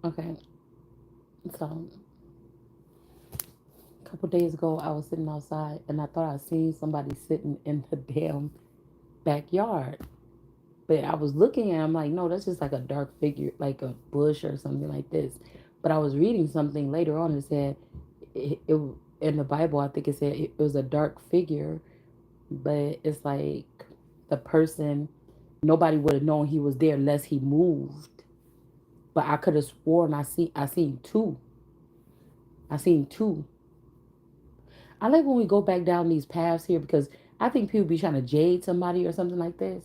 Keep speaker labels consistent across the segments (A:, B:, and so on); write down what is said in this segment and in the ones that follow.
A: Okay, so a couple days ago, I was sitting outside and I thought I seen somebody sitting in the damn backyard. But I was looking and I'm like, no, that's just like a dark figure, like a bush or something like this. But I was reading something later on and said, it in the Bible, I think it said it was a dark figure, but it's like the person, nobody would have known he was there unless he moved. But I could have sworn I seen two. I seen two. I like when we go back down these paths here because I think people be trying to jade somebody or something like this.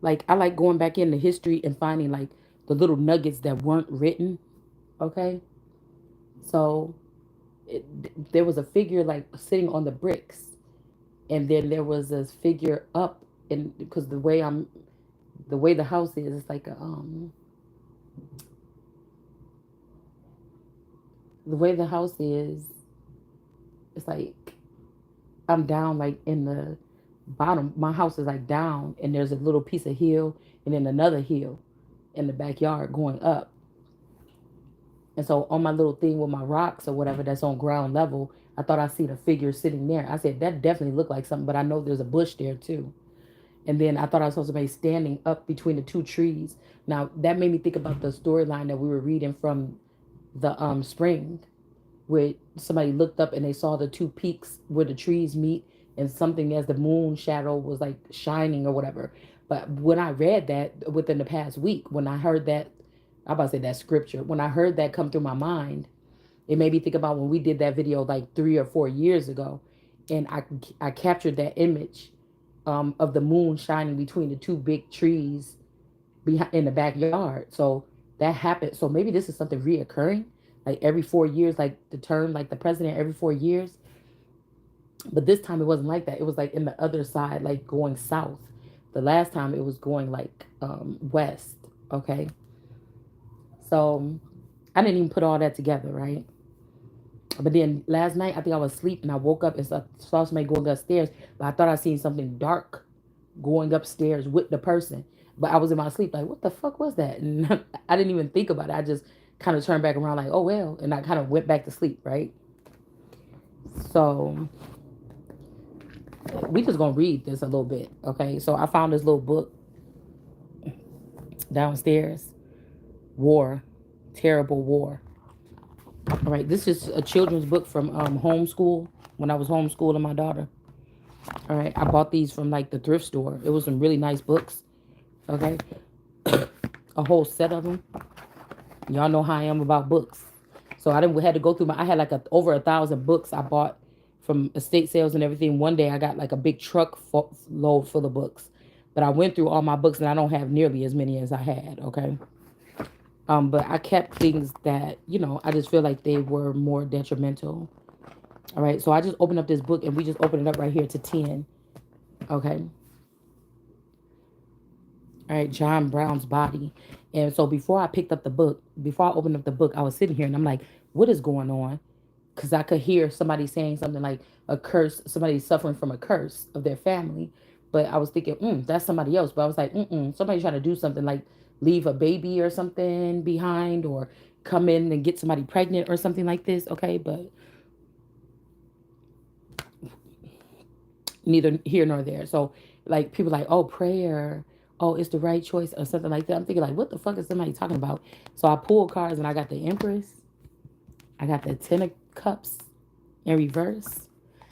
A: Like I like going back into history and finding like the little nuggets that weren't written. Okay, so there was a figure like sitting on the bricks, and then there was this figure up, and because the way the house is, it's like the way the house is, it's like I'm down like in the bottom. My house is like down, and there's a little piece of hill, and then another hill in the backyard going up. And so on my little thing with my rocks or whatever that's on ground level, I thought I see the figure sitting there. I said that definitely looked like something, but I know there's a bush there too. And then I thought I saw somebody standing up between the two trees. Now that made me think about the storyline that we were reading from the spring, where somebody looked up and they saw the two peaks where the trees meet, and something as the moon shadow was like shining or whatever. But when I read that within the past week, when I heard that, I about to say that scripture, when I heard that come through my mind, it made me think about when we did that video like 3 or 4 years ago, and I captured that image of the moon shining between the two big trees behind in the backyard. So that happened. So maybe this is something reoccurring, like every 4 years, like the term, like the president every 4 years. But this time it wasn't like that. It was like in the other side, like going south. The last time it was going like west. Okay, so I didn't even put all that together, right? But then last night, I think I was asleep and I woke up and saw somebody going upstairs. But I thought I seen something dark going upstairs with the person. But I was in my sleep, like, what the fuck was that? And I didn't even think about it. I just kind of turned back around, like, oh well. And I kind of went back to sleep, right? So we just gonna read this a little bit, okay? So I found this little book downstairs. War, terrible war. All right, this is a children's book from homeschool when I was homeschooling my daughter. All right, I bought these from like the thrift store. It was some really nice books. Okay, a whole set of them. Y'all know how I am about books. So I didn't had to go through my. I had like over 1,000 books I bought from estate sales and everything. One day I got like a big truck load full of books, but I went through all my books and I don't have nearly as many as I had. Okay, but I kept things that I just feel like they were more detrimental. All right, so I just opened up this book and we just opened it up right here to 10. Okay, all right, John Brown's body. And so before I picked up the book, before I opened up the book, I was sitting here and I'm like, what is going on? Because I could hear somebody saying something like a curse, somebody suffering from a curse of their family. But I was thinking, that's somebody else. But I was like, somebody trying to do something like leave a baby or something behind or come in and get somebody pregnant or something like this. Okay, but neither here nor there. So like people like, oh, prayer, oh, it's the right choice or something like that. I'm thinking like, what the fuck is somebody talking about? So I pulled cards and I got the Empress, I got the Ten of Cups in reverse.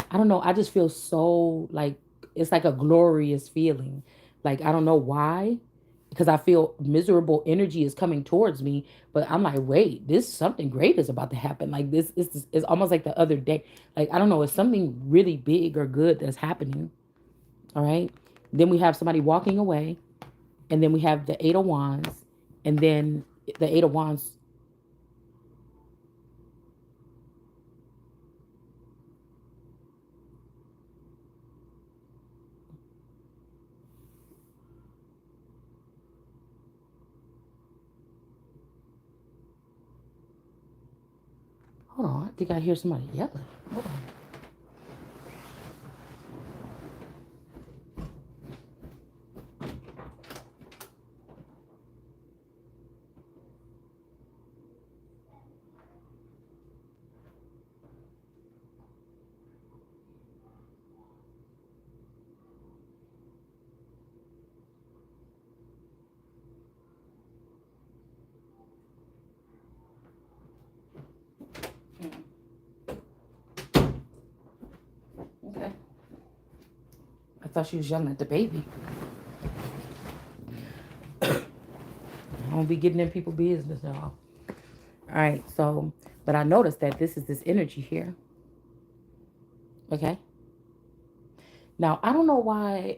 A: I don't know. I just feel so like it's like a glorious feeling. Like I don't know why, because I feel miserable energy is coming towards me. But I'm like, wait, this something great is about to happen. Like this is it's almost like the other day. Like I don't know, it's something really big or good that's happening. All right. Then we have somebody walking away, and then we have the Eight of Wands, and then the Eight of Wands. Hold on, I think I hear somebody yelling. Hold on. thought she was yelling at the baby. I don't be getting in people's business, y'all. All right, so, but I noticed that this is this energy here. Okay. Now I don't know why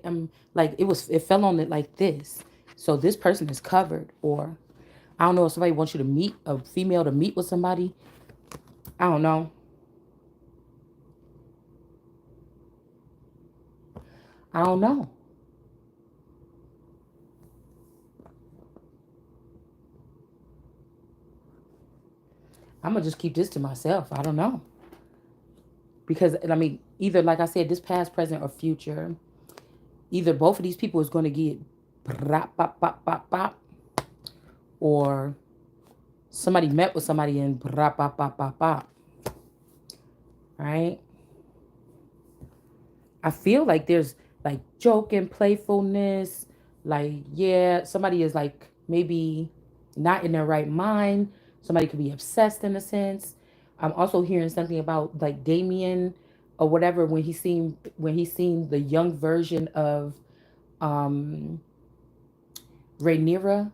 A: like it fell on it like this. So this person is covered, or I don't know if somebody wants you to meet a female to meet with somebody. I don't know. I don't know. I'm gonna just keep this to myself. I don't know. Because I mean, either like I said, this past, present, or future, either both of these people is gonna get bop, bop, bop, bop, bop, or somebody met with somebody and bop, bop, bop, bop, bop. Right? I feel like there's like joke and playfulness. Like, yeah, somebody is like maybe not in their right mind. Somebody could be obsessed in a sense. I'm also hearing something about like Damien or whatever when he seen the young version of um Rhaenyra,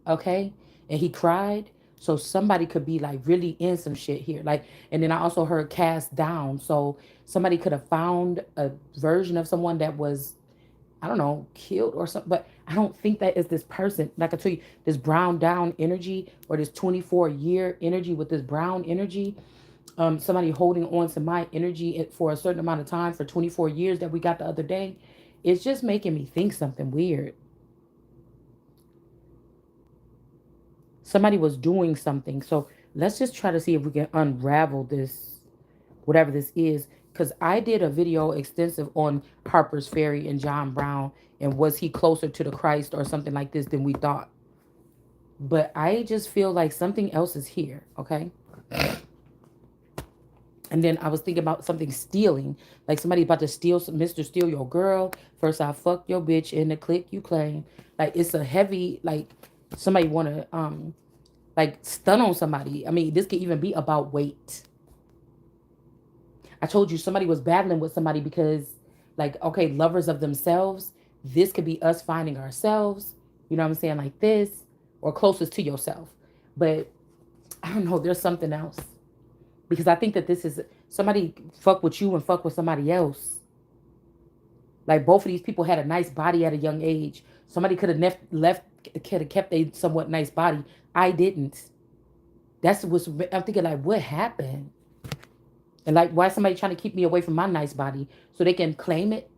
A: okay? And he cried. So somebody could be like really in some shit here. Like, and then I also heard cast down. So somebody could have found a version of someone that was, I don't know, killed or something. But I don't think that is this person. Like I tell you, this brown down energy or this 24-year energy with this brown energy. Somebody holding on to my energy for a certain amount of time for 24 years that we got the other day. It's just making me think something weird. Somebody was doing something. So let's just try to see if we can unravel this, whatever this is. Because I did a video extensive on Harper's Ferry and John Brown and was he closer to the Christ or something like this than we thought. But I just feel like something else is here, okay? And then I was thinking about something stealing, like somebody about to steal, Mr. Steal your girl. First, I fuck your bitch in the click you claim. Like it's a heavy, like somebody want to like stun on somebody. I mean, this could even be about weight. I told you somebody was battling with somebody because, like, okay, lovers of themselves. This could be us finding ourselves. You know what I'm saying? Like this, or closest to yourself. But I don't know. There's something else because I think that this is somebody fuck with you and fuck with somebody else. Like both of these people had a nice body at a young age. Somebody could have left, could have kept a somewhat nice body. I didn't. That's what's I'm thinking. Like, what happened? And like, why is somebody trying to keep me away from my nice body so they can claim it?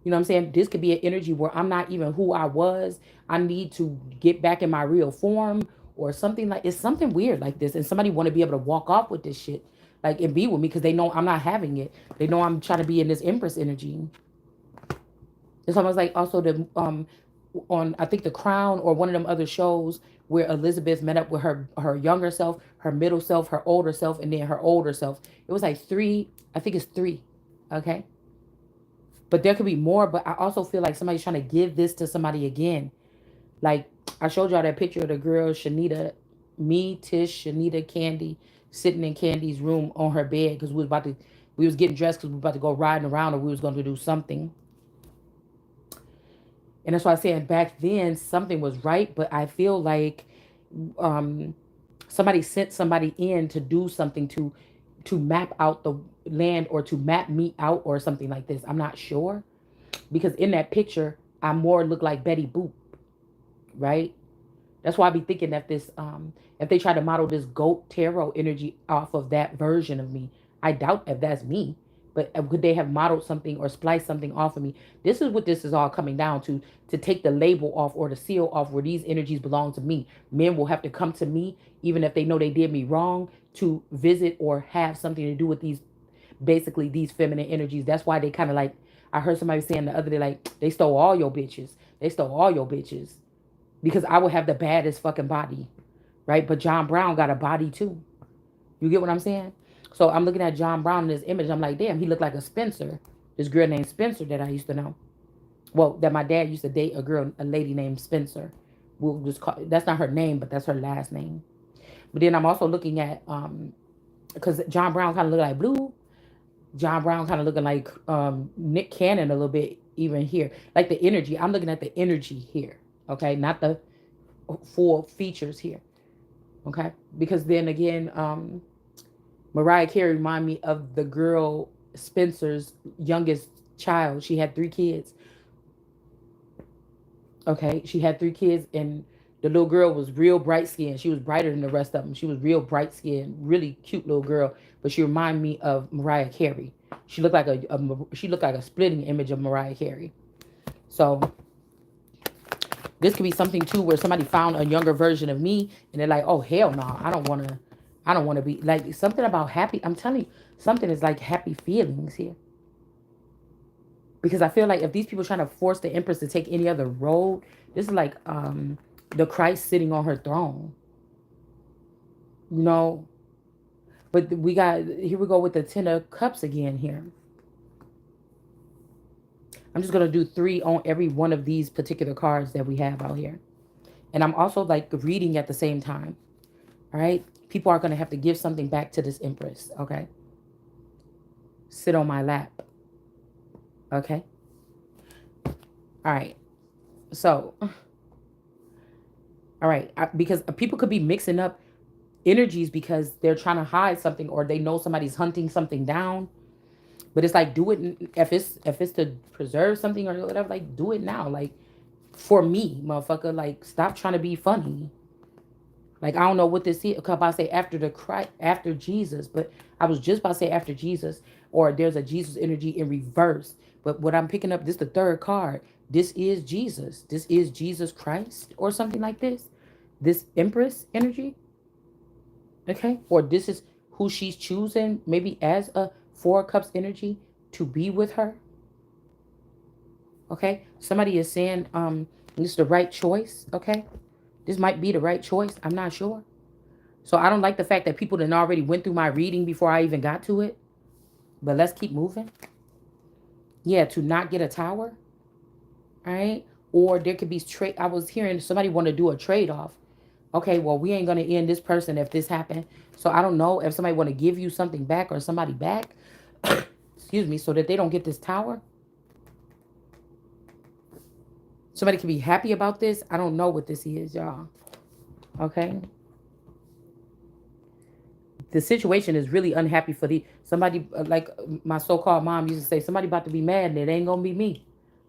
A: You know what I'm saying? This could be an energy where I'm not even who I was. I need to get back in my real form or something like it's something weird like this. And somebody want to be able to walk off with this shit, like and be with me because they know I'm not having it. They know I'm trying to be in this Empress energy. It's almost like also the on I think The Crown or one of them other shows where Elizabeth met up with her younger self, her middle self, her older self, and then her older self. It was like three. I think it's three. Okay. But there could be more. But I also feel like somebody's trying to give this to somebody again. Like I showed y'all that picture of the girl Shanita, me, Tish, Shanita, Candy sitting in Candy's room on her bed because we was getting dressed because we were about to go riding around or we was going to do something. And that's why I said back then something was right, but I feel like um, somebody sent somebody in to do something to map out the land or to map me out or something like this. I'm not sure because in that picture I more look like Betty Boop, right? That's why I be thinking that this if they try to model this goat tarot energy off of that version of me, I doubt if that's me. But could they have modeled something or spliced something off of me? This is what this is all coming down to take the label off or the seal off where these energies belong to me. Men will have to come to me, even if they know they did me wrong, to visit or have something to do with these, basically these feminine energies. That's why they kind of like, I heard somebody saying the other day, like, they stole all your bitches. They stole all your bitches because I would have the baddest fucking body, right? But John Brown got a body too. You get what I'm saying? So I'm looking at John Brown in this image. I'm like, damn, he looked like a Spencer. This girl named Spencer that I used to know. Well, that my dad used to date a lady named Spencer. We'll just call, that's not her name, but that's her last name. But then I'm also looking at because John Brown kind of looked like Blue. John Brown kind of looking like Nick Cannon a little bit even here. Like the energy. I'm looking at the energy here. Okay, not the full features here. Okay, because then again, Mariah Carey remind me of the girl Spencer's youngest child. She had 3 kids. Okay, she had 3 kids, and the little girl was real bright skinned. She was brighter than the rest of them. She was real bright skinned, really cute little girl. But she reminded me of Mariah Carey. She looked like she looked like a splitting image of Mariah Carey. So this could be something too where somebody found a younger version of me, and they're like, "Oh hell no, I don't want to be like something about happy." I'm telling you, something is like happy feelings here. Because I feel like if these people trying to force the Empress to take any other road, this is like the Christ sitting on her throne. You know, but we got here we go with the Ten of Cups again here. I'm just gonna do 3 on every one of these particular cards that we have out here. And I'm also like reading at the same time. All right. People are gonna have to give something back to this Empress. Okay. Sit on my lap. Okay. All right. So, all right. Because people could be mixing up energies because they're trying to hide something or they know somebody's hunting something down. But it's like do it if it's to preserve something or whatever. Like do it now. Like for me, motherfucker. Like stop trying to be funny. Like I don't know what this is. Cause I say after the Christ, after Jesus, but I was just about to say after Jesus, or there's a Jesus energy in reverse. But what I'm picking up, this the third card. This is Jesus. This is Jesus Christ, or something like this. This Empress energy, okay, or this is who she's choosing, maybe as a 4 cups energy to be with her. Okay, somebody is saying this is the right choice. Okay, this might be the right choice. I'm not sure. So I don't like the fact that people done already went through my reading before I even got to it. But let's keep moving. Yeah, to not get a tower. All right. Or there could be trade. I was hearing somebody want to do a trade off. Okay, well, we ain't gonna end this person if this happened. So I don't know if somebody want to give you something back or somebody back. Excuse me, so that they don't get this tower. Somebody can be happy about this. I don't know what this is, y'all. Okay. The situation is really unhappy for the somebody like my so-called mom used to say somebody about to be mad and it ain't gonna be me.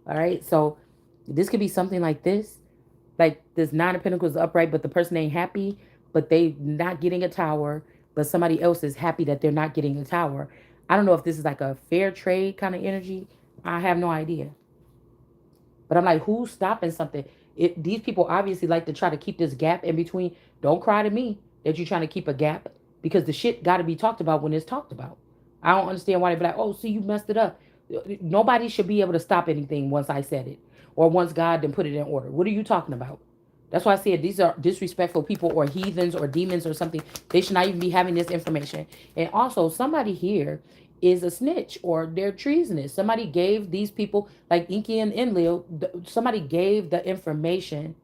A: All right, so this could be something like this, like this 9 of Pentacles upright, but the person ain't happy, but they not getting a tower, but somebody else is happy that they're not getting a tower. I don't know if this is like a fair trade kind of energy. I have no idea. But I'm like, who's stopping something? These people obviously like to try to keep this gap in between. Don't cry to me that you're trying to keep a gap because the shit got to be talked about when it's talked about. I don't understand why they be like, oh, see, you messed it up. Nobody should be able to stop anything once I said it or once God then put it in order. What are you talking about? That's why I said these are disrespectful people or heathens or demons or something. They should not even be having this information. And also, somebody here is a snitch or they're treasonous. Somebody gave these people, like Inky and Enlil, somebody gave the information.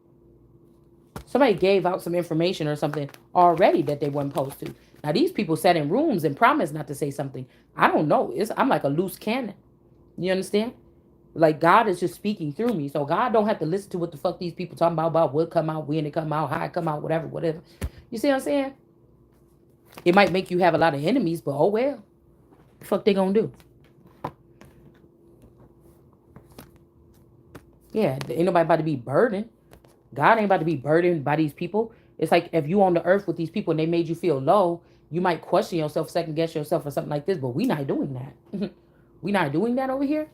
A: Somebody gave out some information or something already that they weren't supposed to. Now, these people sat in rooms and promised not to say something. I don't know. I'm like a loose cannon. You understand? Like God is just speaking through me. So God don't have to listen to what the fuck these people talking about what come out, when it come out, how it come out, whatever. You see what I'm saying? It might make you have a lot of enemies, but oh well. The fuck they gonna do? Yeah, ain't nobody about to be burdened. God ain't about to be burdened by these people. It's like if you on the earth with these people and they made you feel low, you might question yourself, second guess yourself or something like this, but we not doing that. We not doing that over here.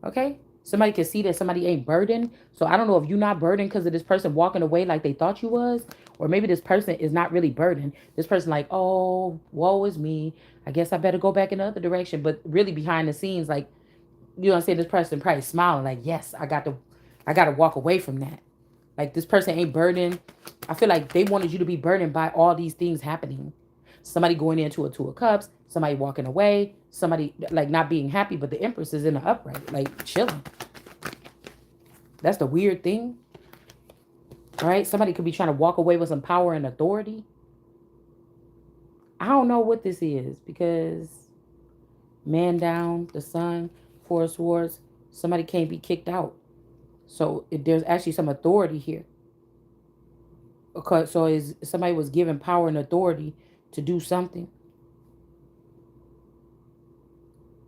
A: Okay? Somebody can see that somebody ain't burdened. So I don't know if you're not burdened because of this person walking away like they thought you was, or maybe this person is not really burdened. This person like, oh, woe is me. I guess I better go back in the other direction. But really behind the scenes, like, you know what I'm saying, this person probably smiling like, yes, I got to walk away from that. Like this person ain't burdened. I feel like they wanted you to be burdened by all these things happening. Somebody going into a 2 of Cups, somebody walking away, somebody like not being happy, but the Empress is in the upright, like chilling. That's the weird thing. All right. Somebody could be trying to walk away with some power and authority. I don't know what this is because Man down, the sun, four of swords. Somebody can't be kicked out. So there's actually some authority here. Okay, so is somebody was given power and authority to do something.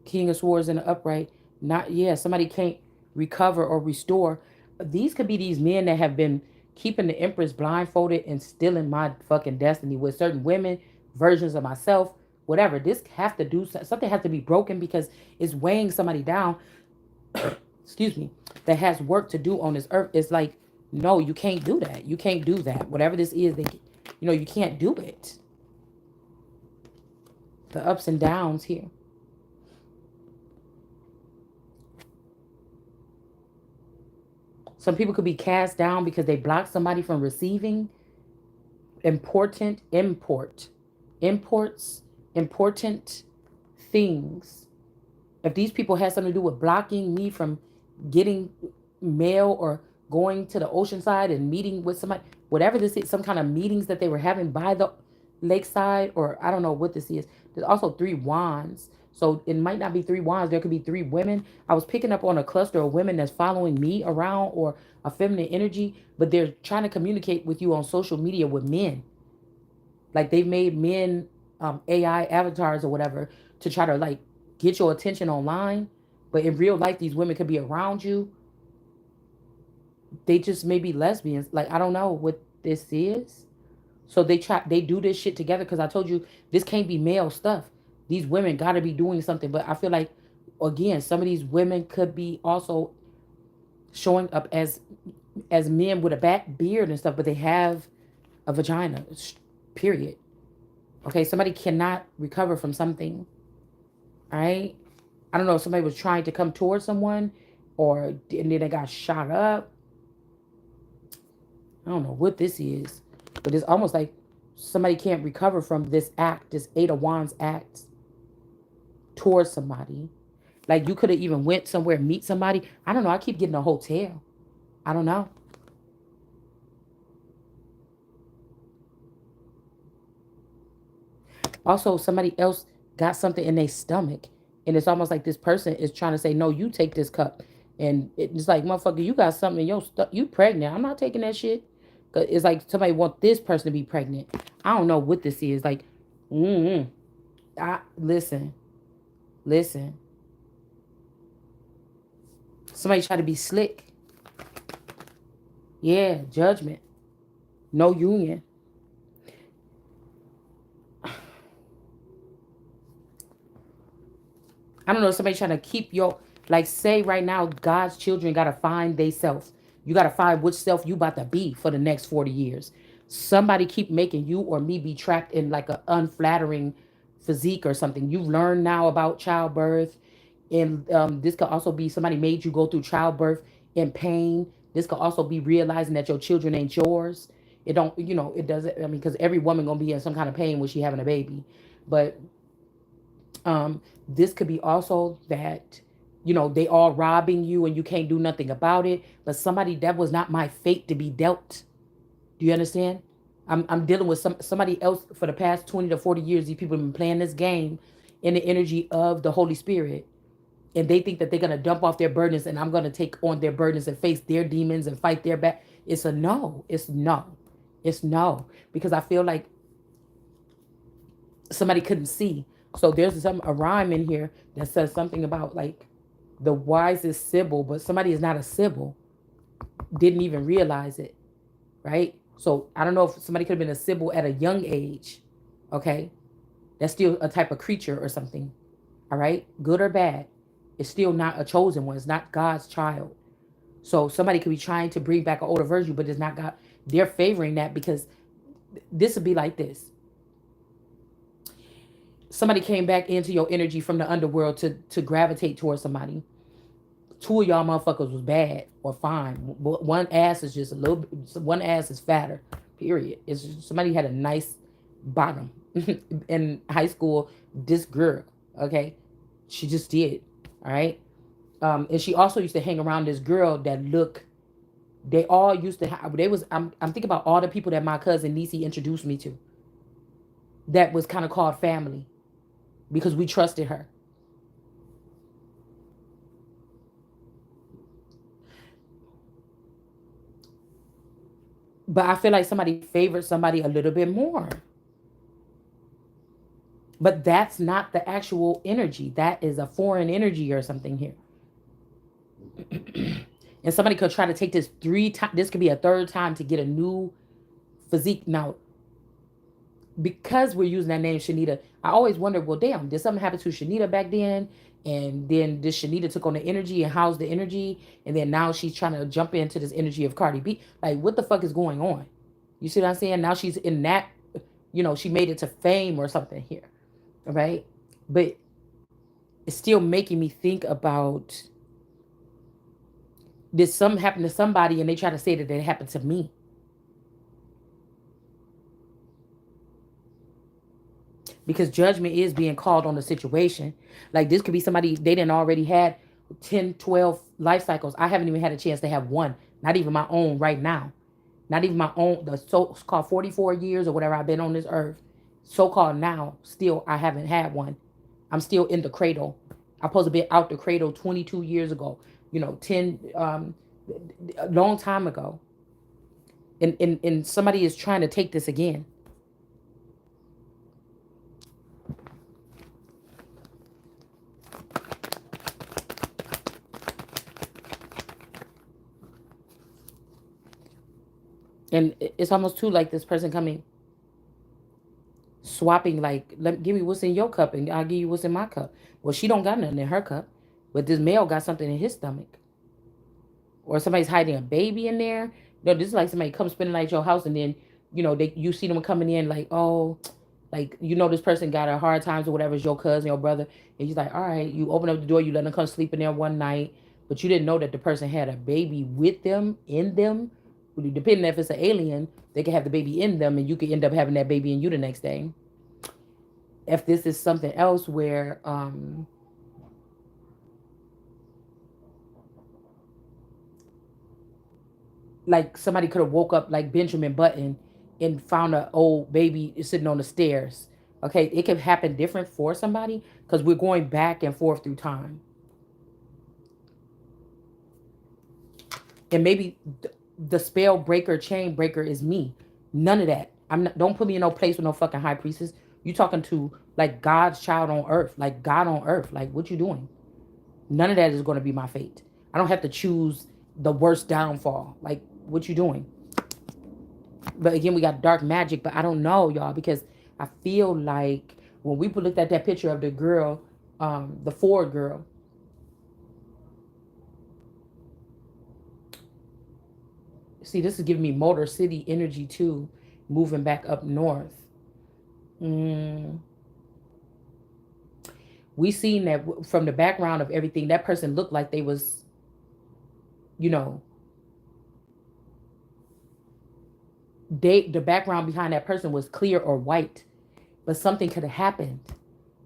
A: King of Swords in the upright. Not, yeah, somebody can't recover or restore. These could be these men that have been keeping the Empress blindfolded and stealing my fucking destiny with certain women, versions of myself, whatever. This have to do something has to be broken because it's weighing somebody down. Excuse me. That has work to do on this earth. It's like, no, you can't do that. You can't do that. Whatever this is, you can't do it. The ups and downs here. Some people could be cast down because they blocked somebody from receiving important imports, important things. If these people had something to do with blocking me from getting mail or going to the ocean side and meeting with somebody, whatever this is, some kind of meetings that they were having by the lakeside, or I don't know what this is. There's also three wands. So it might not be three wands. There could be three women. I was picking up on a cluster of women that's following me around, or a feminine energy, but they're trying to communicate with you on social media with men. Like they've made men AI avatars or whatever to try to like get your attention online. But in real life, these women could be around you. They just may be lesbians. Like I don't know what this is. So they do this shit together because I told you this can't be male stuff. These women got to be doing something. But I feel like again, some of these women could be also showing up as men with a back beard and stuff, but they have a vagina. Period. Okay, somebody cannot recover from something. All right. I don't know if somebody was trying to come towards someone, or and then they got shot up. I don't know what this is, but it's almost like somebody can't recover from this act, this Eight of Wands act towards somebody. Like you could have even went somewhere, meet somebody. I don't know. I keep getting a hotel. I don't know. Also, somebody else got something in their stomach, and it's almost like this person is trying to say, "No, you take this cup," and it's like, "Motherfucker, you got something in your you pregnant? I'm not taking that shit." Cause it's like somebody want this person to be pregnant. I don't know what this is. Like, mm-hmm. Listen, listen. Somebody try to be slick. Yeah, judgment. No union. I don't know, somebody trying to keep your, like say right now, God's children gotta find they self. You gotta find which self you about to be for the next 40 years. Somebody keep making you or me be trapped in like a unflattering physique or something. You've learned now about childbirth. And this could also be somebody made you go through childbirth in pain. This could also be realizing that your children ain't yours. It don't, it doesn't, I mean, because every woman gonna be in some kind of pain when she having a baby. But this could be also that, they all robbing you and you can't do nothing about it. But somebody, that was not my fate to be dealt. Do you understand? I'm dealing with somebody else for the past 20 to 40 years. These people have been playing this game in the energy of the Holy Spirit. And they think that they're going to dump off their burdens and I'm going to take on their burdens and face their demons and fight their back. It's a no. It's no. It's no. Because I feel like somebody couldn't see. So there's a rhyme in here that says something about like the wisest Sybil, but somebody is not a Sybil, didn't even realize it, right? So I don't know if somebody could have been a Sybil at a young age, okay? That's still a type of creature or something, all right? Good or bad, it's still not a chosen one. It's not God's child. So somebody could be trying to bring back an older version, but it's not God. They're favoring that because this would be like this. Somebody came back into your energy from the underworld to gravitate towards somebody. Two of y'all motherfuckers was bad or fine. One ass is just a little. One ass is fatter. Period. It's just, somebody had a nice bottom in high school. This girl, okay, she just did. All right, and she also used to hang around this girl that look. They all used to have. They was. I'm thinking about all the people that my cousin Nisi introduced me to. That was kind of called family, because we trusted her. But I feel like somebody favored somebody a little bit more. But that's not the actual energy. That is a foreign energy or something here. And somebody could try to take this 3 times. This could be a third time to get a new physique. Now, because we're using that name Shanita, I always wonder, well, damn, did something happen to Shanita back then? And then this Shanita took on the energy and housed the energy. And then now she's trying to jump into this energy of Cardi B. Like, what the fuck is going on? You see what I'm saying? Now she's in that, she made it to fame or something here. Right? But it's still making me think about, did something happen to somebody and they try to say that it happened to me? Because judgment is being called on the situation. Like, this could be somebody, they didn't already had 10, 12 life cycles. I haven't even had a chance to have one, not even my own right now. Not even my own, the so-called 44 years or whatever I've been on this earth. So-called now, still, I haven't had one. I'm still in the cradle. I'm supposed to be out the cradle 22 years ago. 10, a long time ago. And somebody is trying to take this again. And it's almost too like this person coming, swapping, like, give me what's in your cup and I'll give you what's in my cup. Well, she don't got nothing in her cup, but this male got something in his stomach. Or somebody's hiding a baby in there. This is like somebody comes spending like your house, and then you see them coming in like, oh, like, this person got a hard times or whatever. It's your cousin, your brother, and he's like, all right, you open up the door, you let them come sleep in there one night, but you didn't know that the person had a baby with them, in them. Depending if it's an alien, they can have the baby in them, and you could end up having that baby in you the next day. If this is something else where like somebody could have woke up like Benjamin Button and found an old baby sitting on the stairs. Okay, it can happen different for somebody because we're going back and forth through time. And maybe the spell breaker, chain breaker is me. None of that. I'm not. Don't put me in no place with no fucking high priestess. You talking to like God's child on earth, like God on earth. Like, what you doing? None of that is going to be my fate. I don't have to choose the worst downfall. Like, what you doing? But again, we got dark magic, but I don't know, y'all, because I feel like when we looked at that picture of the girl, the Ford girl, see, this is giving me Motor City energy too, moving back up north. Mm. We seen that from the background of everything, that person looked like they was, you know, the background behind that person was clear or white, but something could have happened,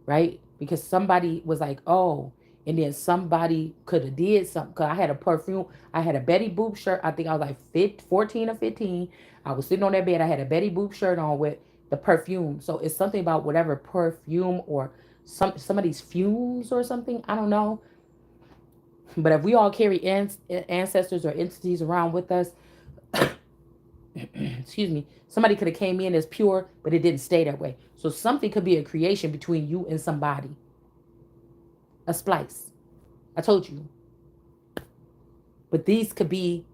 A: right? Because somebody was like, oh, and then somebody could have did something. Cause I had a perfume, I had a Betty Boop shirt. I think I was like 14 or 15. I was sitting on that bed. I had a Betty Boop shirt on with the perfume. So it's something about whatever perfume or somebody's fumes or something. I don't know. But if we all carry ancestors or entities around with us, excuse me, somebody could have came in as pure, but it didn't stay that way. So something could be a creation between you and somebody. A splice. I told you. But these could be,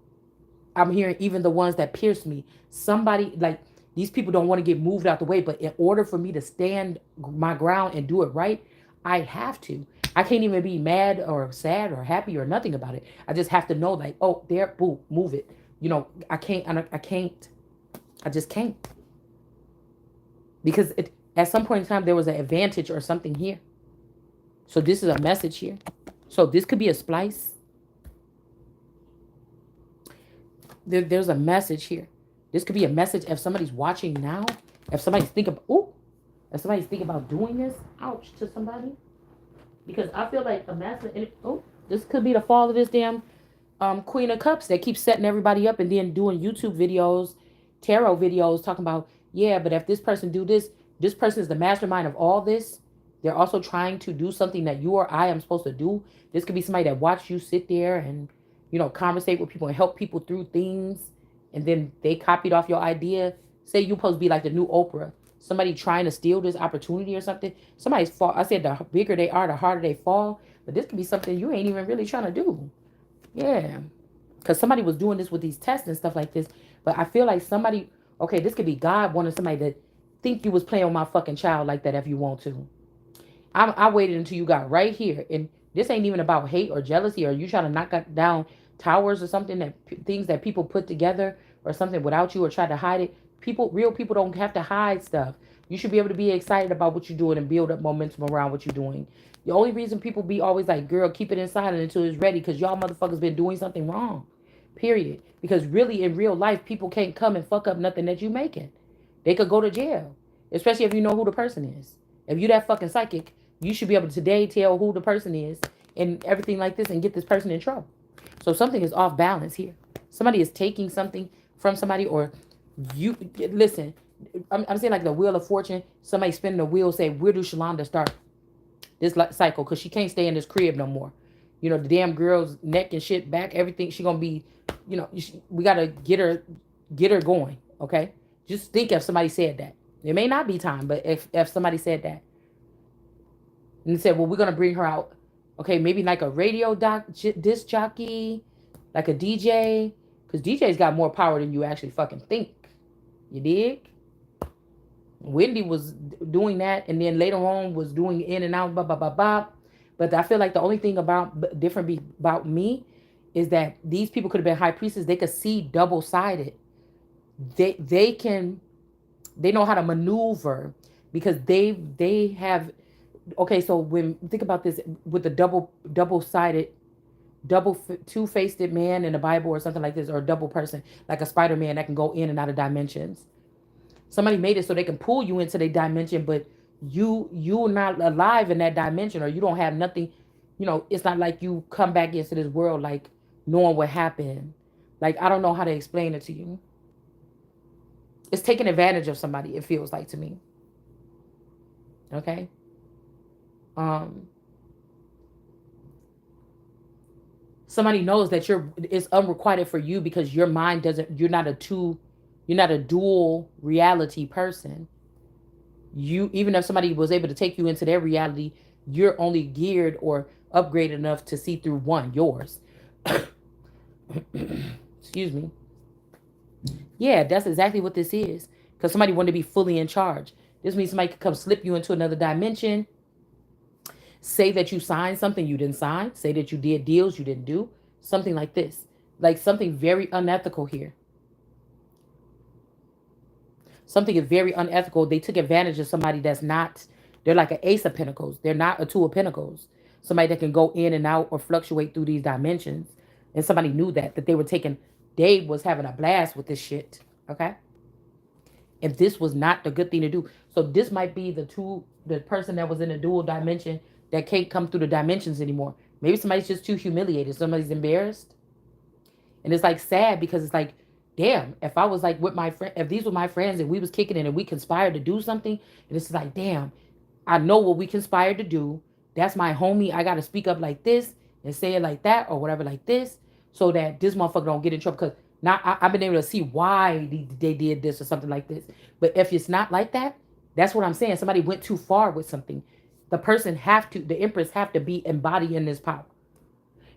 A: I'm hearing even the ones that pierce me. Somebody, like, these people don't want to get moved out the way, but in order for me to stand my ground and do it right, I have to. I can't even be mad or sad or happy or nothing about it. I just have to know, like, oh, there, boo, move it. I can't, I just can't. Because at some point in time, there was an advantage or something here. So this is a message here. So this could be a splice. There's a message here. This could be a message if somebody's watching now. If somebody's thinking, about doing this, ouch, to somebody. Because I feel like this could be the fall of this damn Queen of Cups that keeps setting everybody up and then doing YouTube videos, tarot videos, talking about, yeah, but if this person do this, this person is the mastermind of all this. They're also trying to do something that you or I am supposed to do. This could be somebody that watched you sit there and, conversate with people and help people through things. and then they copied off your idea. Say you supposed to be like the new Oprah. Somebody trying to steal this opportunity or something. Somebody's fall. I said the bigger they are, the harder they fall. But this could be something you ain't even really trying to do. Yeah. Because somebody was doing this with these tests and stuff like this. But I feel like somebody, okay, this could be God wanting somebody to think you was playing with my fucking child like that if you want to. I waited until you got right here. And this ain't even about hate or jealousy or you trying to knock down towers or something that things that people put together or something without you or try to hide it. Real people don't have to hide stuff. You should be able to be excited about what you're doing and build up momentum around what you're doing. The only reason people be always like, girl, keep it inside until it's ready because y'all motherfuckers been doing something wrong. Period. Because really in real life, people can't come and fuck up nothing that you making. They could go to jail. Especially if you know who the person is. If you that fucking psychic, you should be able to today tell who the person is and everything like this and get this person in trouble. So something is off balance here. Somebody is taking something from somebody or you listen. I'm saying like the wheel of fortune. Somebody spinning the wheel say, where do Shalonda start this cycle? Because she can't stay in this crib no more. You know, the damn girl's neck and shit back, everything. She gonna be, you know, we gotta get her going. Okay, just think if somebody said that. It may not be time, but if somebody said that and said, well, we're gonna bring her out. Okay, maybe like a radio disc jockey, like a DJ, because DJ's got more power than you actually fucking think. You dig? Wendy was doing that, and then later on was doing in and out, blah blah blah blah. But I feel like the only thing about me is that these people could have been high priestesses. They could see double sided. They know how to maneuver because they have. Okay, so when think about this with the double sided, two-faced man in the Bible or something like this, or a double person like a Spider-Man that can go in and out of dimensions. Somebody made it so they can pull you into their dimension, but you're not alive in that dimension, or you don't have nothing. You know, it's not like you come back into this world like knowing what happened. Like I don't know how to explain it to you. It's taking advantage of somebody. It feels like to me. Okay. Somebody knows that it's unrequited for you because your mind doesn't. You're not a dual reality person. You even if somebody was able to take you into their reality, you're only geared or upgraded enough to see through one, yours. Excuse me. Yeah, that's exactly what this is. Because somebody wanted to be fully in charge. This means somebody could come slip you into another dimension. Say that you signed something you didn't sign. Say that you did deals you didn't do. Something like this. Like something very unethical here. Something is very unethical. They took advantage of somebody that's not, they're like an ace of pentacles. They're not a two of pentacles. Somebody that can go in and out or fluctuate through these dimensions. And somebody knew that they was having a blast with this shit. Okay? And this was not the good thing to do. So this might be the person that was in a dual dimension that can't come through the dimensions anymore. Maybe somebody's just too humiliated. Somebody's embarrassed. And it's like sad because it's like, damn, if I was like with my friend, if these were my friends and we was kicking it and we conspired to do something, and it's like, damn, I know what we conspired to do. That's my homie. I got to speak up like this and say it like that or whatever like this so that this motherfucker don't get in trouble. Because now I've been able to see why they did this or something like this. But if it's not like that, that's what I'm saying. Somebody went too far with something. The Empress have to be embodying this power.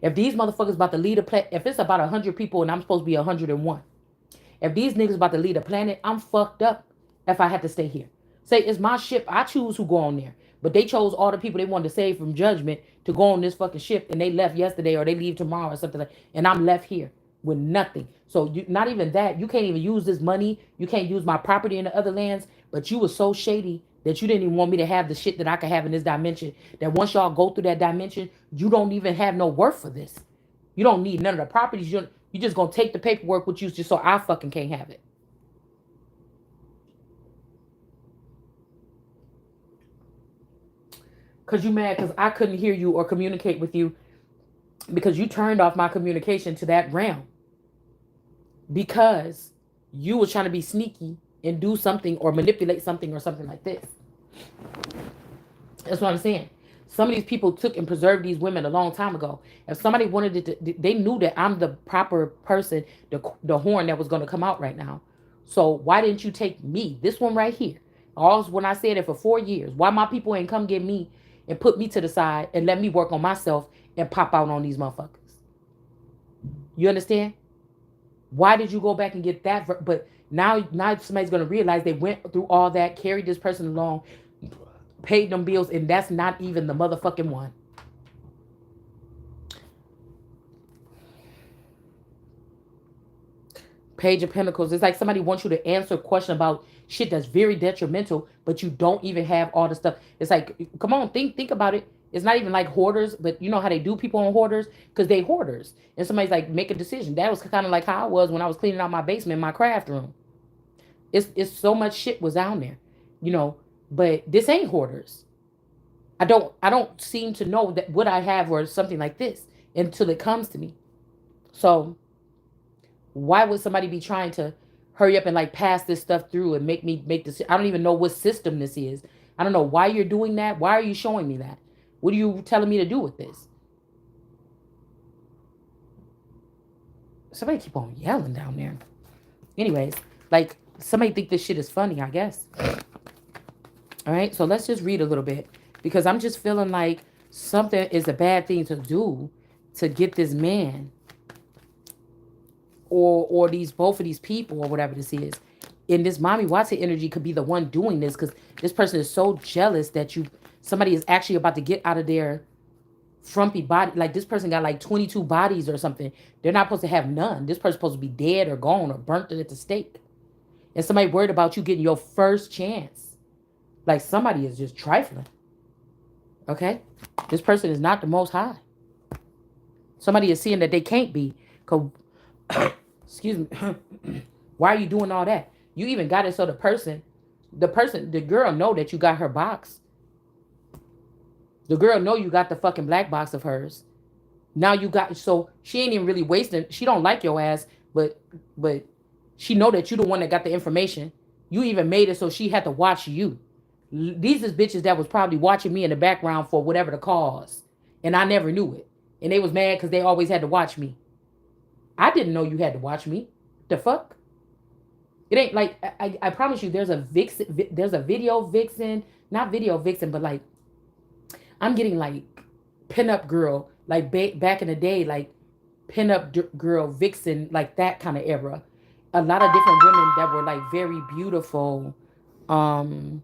A: If these motherfuckers about to lead a planet, if it's about 100 people and I'm supposed to be 101, if these niggas about to lead a planet, I'm fucked up if I had to stay here. Say, it's my ship. I choose who go on there. But they chose all the people they wanted to save from judgment to go on this fucking ship, and they left yesterday or they leave tomorrow or something like that. And I'm left here with nothing. So not even that. You can't even use this money. You can't use my property in the other lands. But you were so shady that you didn't even want me to have the shit that I could have in this dimension. That once y'all go through that dimension, you don't even have no worth for this. You don't need none of the properties. You just gonna take the paperwork with you just so I fucking can't have it. Cause you mad because I couldn't hear you or communicate with you because you turned off my communication to that realm. Because you was trying to be sneaky and do something or manipulate something or something like this. That's what I'm saying. Some of these people took and preserved these women a long time ago. If somebody wanted it to, they knew that I'm the proper person, the horn that was going to come out right now. So why didn't you take me, this one right here? All when I said it for 4 years, why my people ain't come get me and put me to the side and let me work on myself and pop out on these motherfuckers? You understand? Why did you go back and get that? But now somebody's gonna realize they went through all that, carried this person along, paid them bills, and that's not even the motherfucking one. Page of Pentacles. It's like somebody wants you to answer a question about shit that's very detrimental, but you don't even have all the stuff. It's like, come on, think about it. It's not even like hoarders, but you know how they do people on hoarders? Because they hoarders. And somebody's like, make a decision. That was kind of like how I was when I was cleaning out my basement, my craft room. It's so much shit was down there, you know. But this ain't hoarders. I don't seem to know that what I have or something like this until it comes to me. So why would somebody be trying to hurry up and like pass this stuff through and make me make this? I don't even know what system this is. I don't know why you're doing that. Why are you showing me that? What are you telling me to do with this? Somebody keep on yelling down there. Anyways, like somebody think this shit is funny, I guess. All right, so let's just read a little bit because I'm just feeling like something is a bad thing to do to get this man or these both of these people or whatever this is. And this mommy Watson energy could be the one doing this because this person is so jealous that somebody is actually about to get out of their frumpy body. Like this person got like 22 bodies or something. They're not supposed to have none. This person's supposed to be dead or gone or burnt at the stake. And somebody worried about you getting your first chance. Like somebody is just trifling. Okay? This person is not the most high. Somebody is seeing that they can't be. Excuse me. Why are you doing all that? You even got it so the girl know that you got her box. The girl know you got the fucking black box of hers. Now you got, so she ain't even really wasting. She don't like your ass, but she know that you the one that got the information. You even made it so she had to watch you. These is bitches that was probably watching me in the background for whatever the cause, and I never knew it. And they was mad because they always had to watch me. I didn't know you had to watch me. The fuck? It ain't like I promise you. There's a vixen. There's a video vixen, not video vixen, but like I'm getting like pinup girl, like back in the day, like pinup girl vixen, like that kind of era. A lot of different women that were like very beautiful. Um,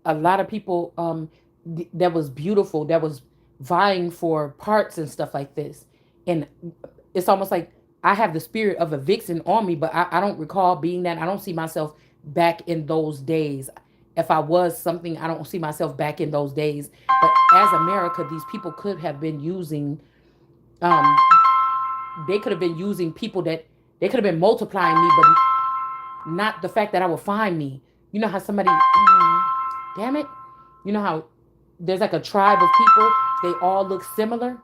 A: a lot of people that was beautiful, that was vying for parts and stuff like this. And it's almost like I have the spirit of a vixen on me, but I don't recall being that. I don't see myself back in those days. If I was something, I don't see myself back in those days. But as America, these people could have been using, um, they could have been using people that they could have been multiplying me, but not the fact that I would find me. You know how somebody, damn it, you know how there's like a tribe of people, they all look similar.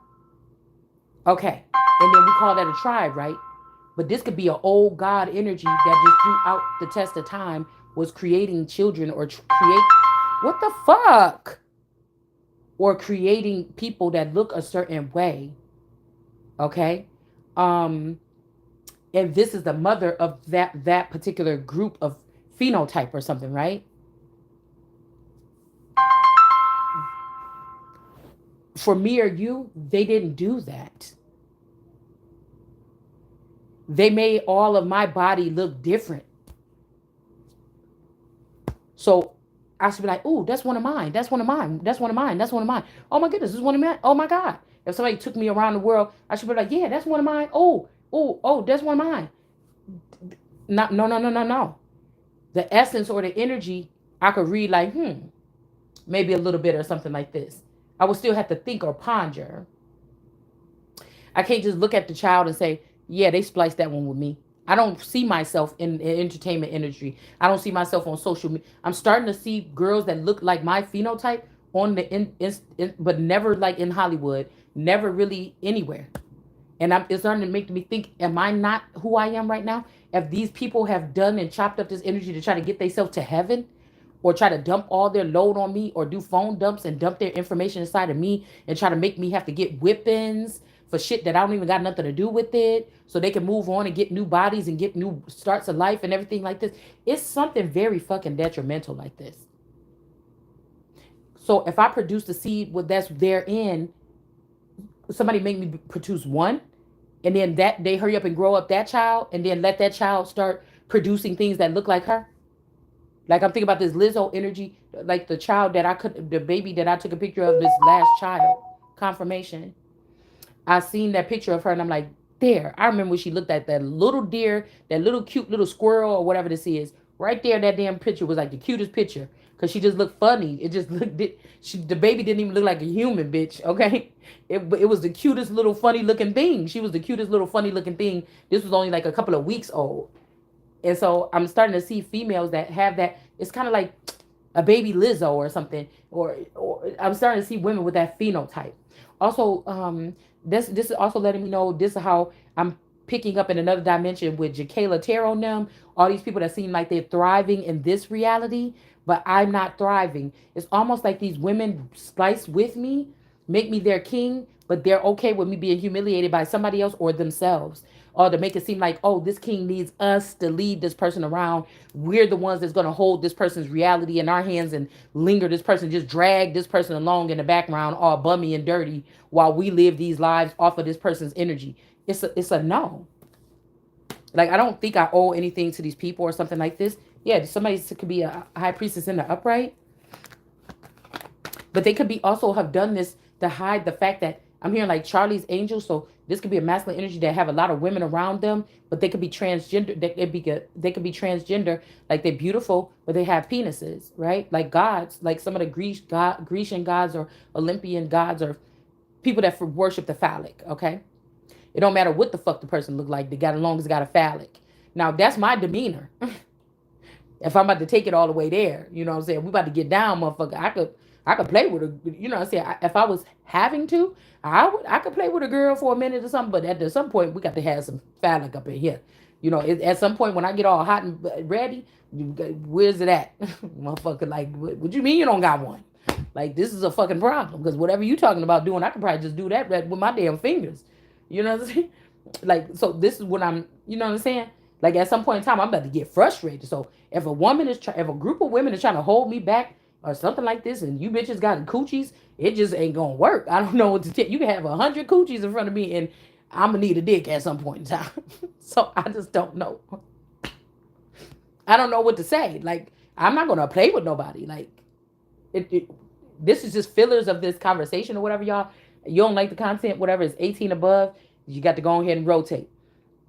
A: Okay, and then we call that a tribe, right? But this could be an old god energy that just throughout the test of time was creating children or create what the fuck, or creating people that look a certain way. Okay, um, and this is the mother of that particular group of phenotype or something, right? For me or you, they didn't do that. They made all of my body look different. So I should be like, "Ooh, that's one of mine. That's one of mine. That's one of mine. That's one of mine. Oh my goodness, this is one of mine. Oh my God." If somebody took me around the world, I should be like, "Yeah, that's one of mine. Oh, oh, that's one of mine." Not, no, no, no, no, no. The essence or the energy, I could read like, maybe a little bit or something like this. I would still have to think or ponder. I can't just look at the child and say, yeah, they spliced that one with me. I don't see myself in entertainment industry. I don't see myself on social media. I'm starting to see girls that look like my phenotype on but never like in Hollywood, never really anywhere. And it's starting to make me think, am I not who I am right now? If these people have done and chopped up this energy to try to get themselves to heaven, or try to dump all their load on me, or do phone dumps and dump their information inside of me and try to make me have to get whippings for shit that I don't even got nothing to do with it, so they can move on and get new bodies and get new starts of life and everything like this. It's something very fucking detrimental like this. So if I produce the seed what that's therein, somebody make me produce one, and then that they hurry up and grow up that child, and then let that child start producing things that look like her. Like I'm thinking about this Lizzo energy, like the child that I could, the baby that I took a picture of, this last child confirmation. I seen that picture of her and I'm like, there. I remember when she looked at that little deer, that little cute little squirrel or whatever this is. Right there, that damn picture was like the cutest picture. Cause she just looked funny. It just looked, the baby didn't even look like a human, bitch. Okay, it was the cutest little funny looking thing. She was the cutest little funny looking thing. This was only like a couple of weeks old, and so I'm starting to see females that have that. It's kind of like a baby Lizzo or something, or I'm starting to see women with that phenotype. Also, this is also letting me know this is how I'm picking up in another dimension with Jacayla Tarot and them. All these people that seem like they're thriving in this reality, but I'm not thriving. It's almost like these women slice with me, make me their king, but they're okay with me being humiliated by somebody else or themselves. Or to make it seem like, oh, this king needs us to lead this person around. We're the ones that's going to hold this person's reality in our hands and linger this person, just drag this person along in the background, all bummy and dirty, while we live these lives off of this person's energy. It's a no. Like, I don't think I owe anything to these people or something like this. Yeah, somebody could be a high priestess in the upright, but they could be also have done this to hide the fact that I'm hearing like Charlie's Angel. So this could be a masculine energy that have a lot of women around them, but they could be transgender. They could be transgender, like they're beautiful, but they have penises, right? Like gods, like some of the Grecian gods or Olympian gods or people that worship the phallic. Okay, it don't matter what the fuck the person look like. They got as long as they got a phallic. Now that's my demeanor. If I'm about to take it all the way there, you know what I'm saying? We about to get down, motherfucker. I could play with her, you know what I'm saying? If I was having to, I could play with a girl for a minute or something, but at some point we got to have some phallic up in here. You know, at some point when I get all hot and ready, where's it at? Motherfucker, like, what you mean you don't got one? Like, this is a fucking problem, because whatever you talking about doing, I could probably just do that with my damn fingers. You know what I'm saying? Like, so this is what I'm, you know what I'm saying? Like, at some point in time, I'm about to get frustrated. So if if a group of women is trying to hold me back or something like this, and you bitches got coochies, it just ain't gonna work. I don't know what to tell you. Can have 100 coochies in front of me, and I'm gonna need a dick at some point in time. So I just don't know. I don't know what to say. Like, I'm not gonna play with nobody. Like, it this is just fillers of this conversation or whatever, y'all. You don't like the content, whatever, it's 18 above. You got to go ahead and rotate.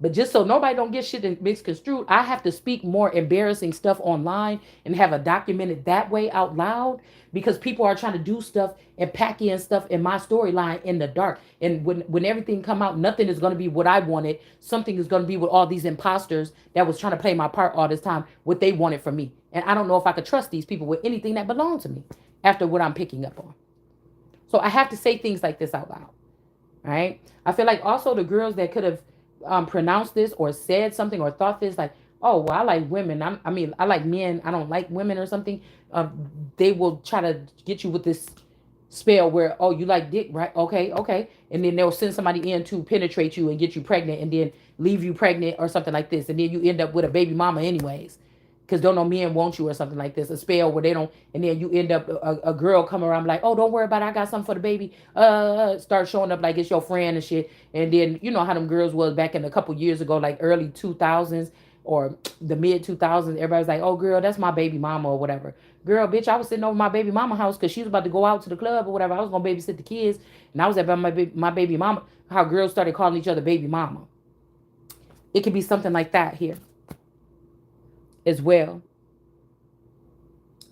A: But just so nobody don't get shit misconstrued, I have to speak more embarrassing stuff online and have it documented that way out loud, because people are trying to do stuff and pack in stuff in my storyline in the dark. And when everything come out, nothing is going to be what I wanted. Something is going to be with all these imposters that was trying to play my part all this time, what they wanted from me. And I don't know if I could trust these people with anything that belonged to me after what I'm picking up on. So I have to say things like this out loud. Right? I feel like also the girls that could have pronounced this or said something or thought this, like, oh, well, I like women. I like men. I don't like women or something. They will try to get you with this spell where, oh, you like dick, right? Okay, okay. And then they'll send somebody in to penetrate you and get you pregnant and then leave you pregnant or something like this. And then you end up with a baby mama anyways, because don't know men want you or something like this. A spell where they don't, and then you end up a girl come around like, oh, don't worry about it, I got something for the baby. Start showing up like it's your friend and shit. And then you know how them girls was back in a couple years ago, like early 2000s or the mid 2000s. Everybody's like, oh girl, that's my baby mama or whatever. Girl, bitch, I was sitting over my baby mama house because she was about to go out to the club or whatever. I was gonna babysit the kids, and I was at my baby mama. How girls started calling each other baby mama. It could be something like that here as well.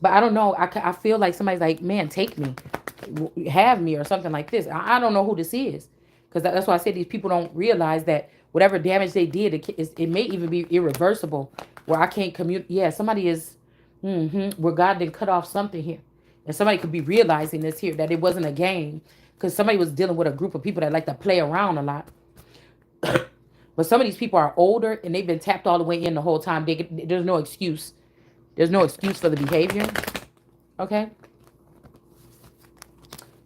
A: But I don't know. I feel like somebody's like, man, take me, have me, or something like this. I don't know who this is, because that's why I said these people don't realize that whatever damage they did, it may even be irreversible, where I can't communicate. Yeah, somebody is, where God did cut off something here. And somebody could be realizing this here, that it wasn't a game, because somebody was dealing with a group of people that like to play around a lot. But some of these people are older and they've been tapped all the way in the whole time. There's no excuse. There's no excuse for the behavior. Okay.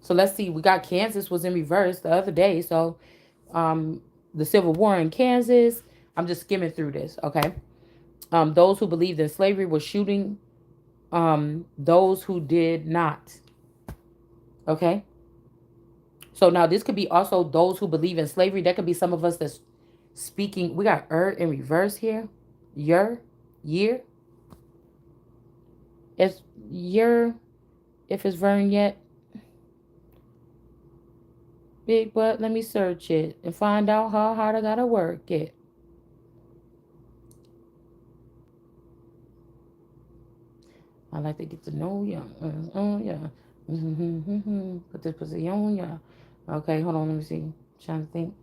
A: So let's see. We got Kansas was in reverse the other day. So um, the Civil War in Kansas. I'm just skimming through this. Okay. Those who believed in slavery were shooting those who did not. Okay. So now this could be also those who believe in slavery. That could be some of us that's speaking. We got in reverse here. Year. It's year. If it's Vern yet. Big butt. Let me search it and find out how hard I gotta work it. I like to get to know ya. Oh yeah. Put this pussy on ya. Okay, hold on. Let me see. Trying to think.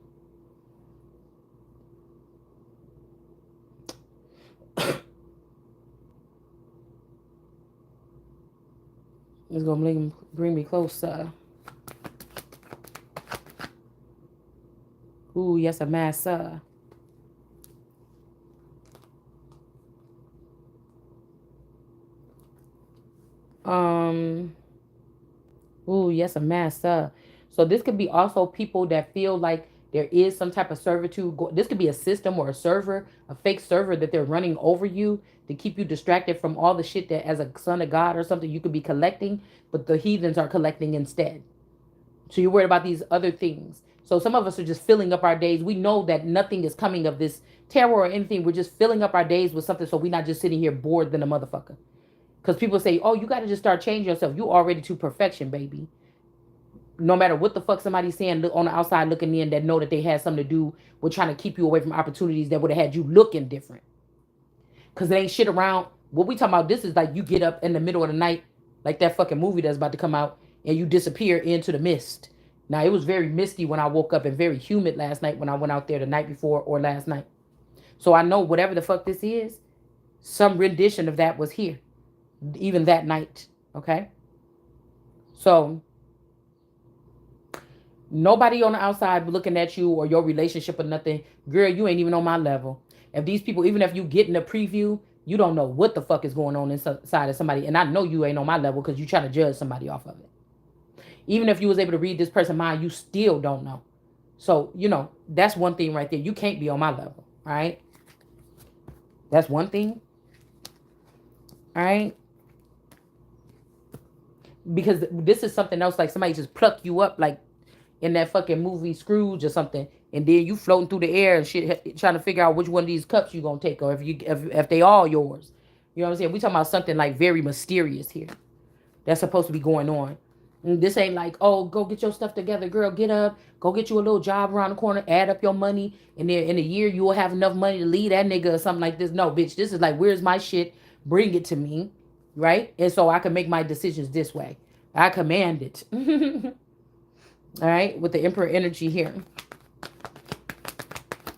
A: It's gonna bring me closer. Ooh, yes, a massa. Um. Ooh, yes, a massa. So this could be also people that feel like there is some type of servitude. This could be a system or a server, a fake server that they're running over you to keep you distracted from all the shit that, as a son of God or something, you could be collecting, but the heathens are collecting instead. So you're worried about these other things. So some of us are just filling up our days. We know that nothing is coming of this terror or anything. We're just filling up our days with something so we're not just sitting here bored than a motherfucker. Because people say, oh, you got to just start changing yourself. You already to perfection, baby. No matter what the fuck somebody's saying on the outside looking in, that know that they had something to do with trying to keep you away from opportunities that would have had you looking different. Because there ain't shit around. What we talking about, this is like you get up in the middle of the night, like that fucking movie that's about to come out, and you disappear into the mist. Now, it was very misty when I woke up and very humid last night when I went out there the night before or last night. So I know whatever the fuck this is, some rendition of that was here, even that night. Okay? So nobody on the outside looking at you or your relationship or nothing. Girl, you ain't even on my level. If these people, even if you get in a preview, you don't know what the fuck is going on inside of somebody. And I know you ain't on my level because you trying to judge somebody off of it. Even if you was able to read this person's mind, you still don't know. So, that's one thing right there. You can't be on my level. All right. That's one thing. All right. Because this is something else, like somebody just pluck you up like in that fucking movie Scrooge or something, and then you floating through the air and shit, trying to figure out which one of these cups you gonna take, or if they all yours. You know what I'm saying? We talking about something like very mysterious here. That's supposed to be going on. And this ain't like, oh, go get your stuff together, girl. Get up, go get you a little job around the corner, add up your money, and then in a year you will have enough money to leave that nigga or something like this. No, bitch, this is like, where's my shit? Bring it to me, right? And so I can make my decisions this way. I command it. All right, with the Emperor energy here.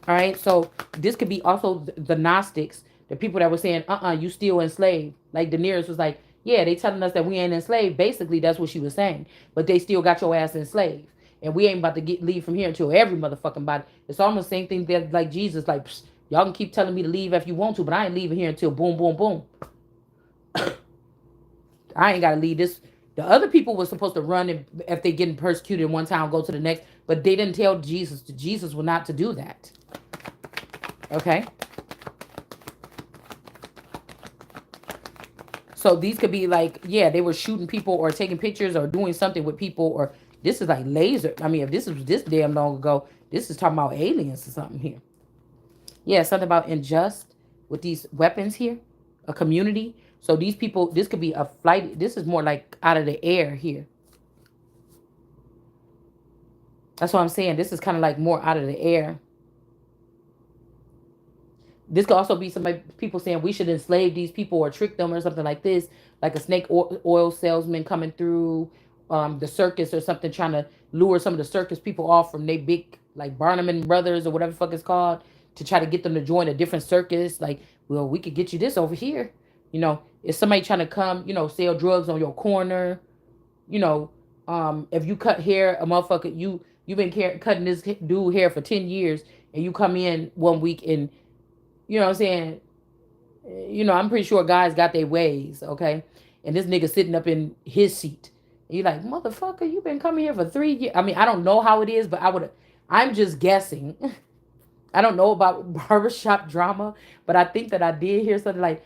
A: All right, so this could be also the Gnostics, the people that were saying, you still enslaved. Like Daenerys was like, yeah, they telling us that we ain't enslaved. Basically, that's what she was saying. But they still got your ass enslaved. And we ain't about to leave from here until every motherfucking body. It's almost the same thing that like Jesus, like, y'all can keep telling me to leave if you want to, but I ain't leaving here until boom, boom, boom. I ain't got to leave this. The other people were supposed to run if they getting persecuted in one town, go to the next. But they didn't tell Jesus. Jesus was not to do that. Okay? So these could be like, yeah, they were shooting people or taking pictures or doing something with people. Or this is like laser. I mean, if this was this damn long ago, this is talking about aliens or something here. Yeah, something about unjust with these weapons here. A community. So these people, this could be a flight. This is more like out of the air here. That's what I'm saying. This is kind of like more out of the air. This could also be somebody, people saying we should enslave these people or trick them or something like this, like a snake oil salesman coming through the circus or something, trying to lure some of the circus people off from they big, like Barnum and Brothers or whatever the fuck it's called, to try to get them to join a different circus. Like, well, we could get you this over here. If somebody trying to come, sell drugs on your corner, if you cut hair, a motherfucker, you've been cutting this dude hair for 10 years, and you come in one week and, you know what I'm saying, I'm pretty sure guys got their ways, okay? And this nigga sitting up in his seat. And you like, motherfucker, you been coming here for 3 years. I mean, I don't know how it is, but I'm just guessing. I don't know about barbershop drama, but I think that I did hear something like,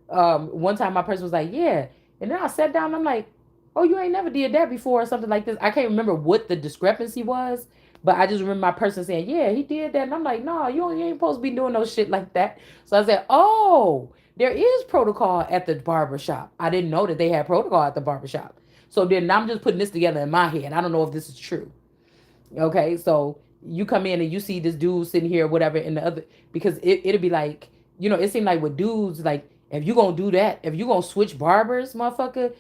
A: one time my person was like, yeah. And then I sat down and I'm like, oh, you ain't never did that before or something like this. I can't remember what the discrepancy was, but I just remember my person saying, yeah, he did that. And I'm like, no, you ain't supposed to be doing no shit like that. So I said, oh, there is protocol at the barbershop. I didn't know that they had protocol at the barbershop. So then I'm just putting this together in my head. I don't know if this is true. Okay, so you come in and you see this dude sitting here, whatever, and the other, because it'll be like, it seemed like with dudes, like, if you gonna do that, if you gonna switch barbers, motherfucker,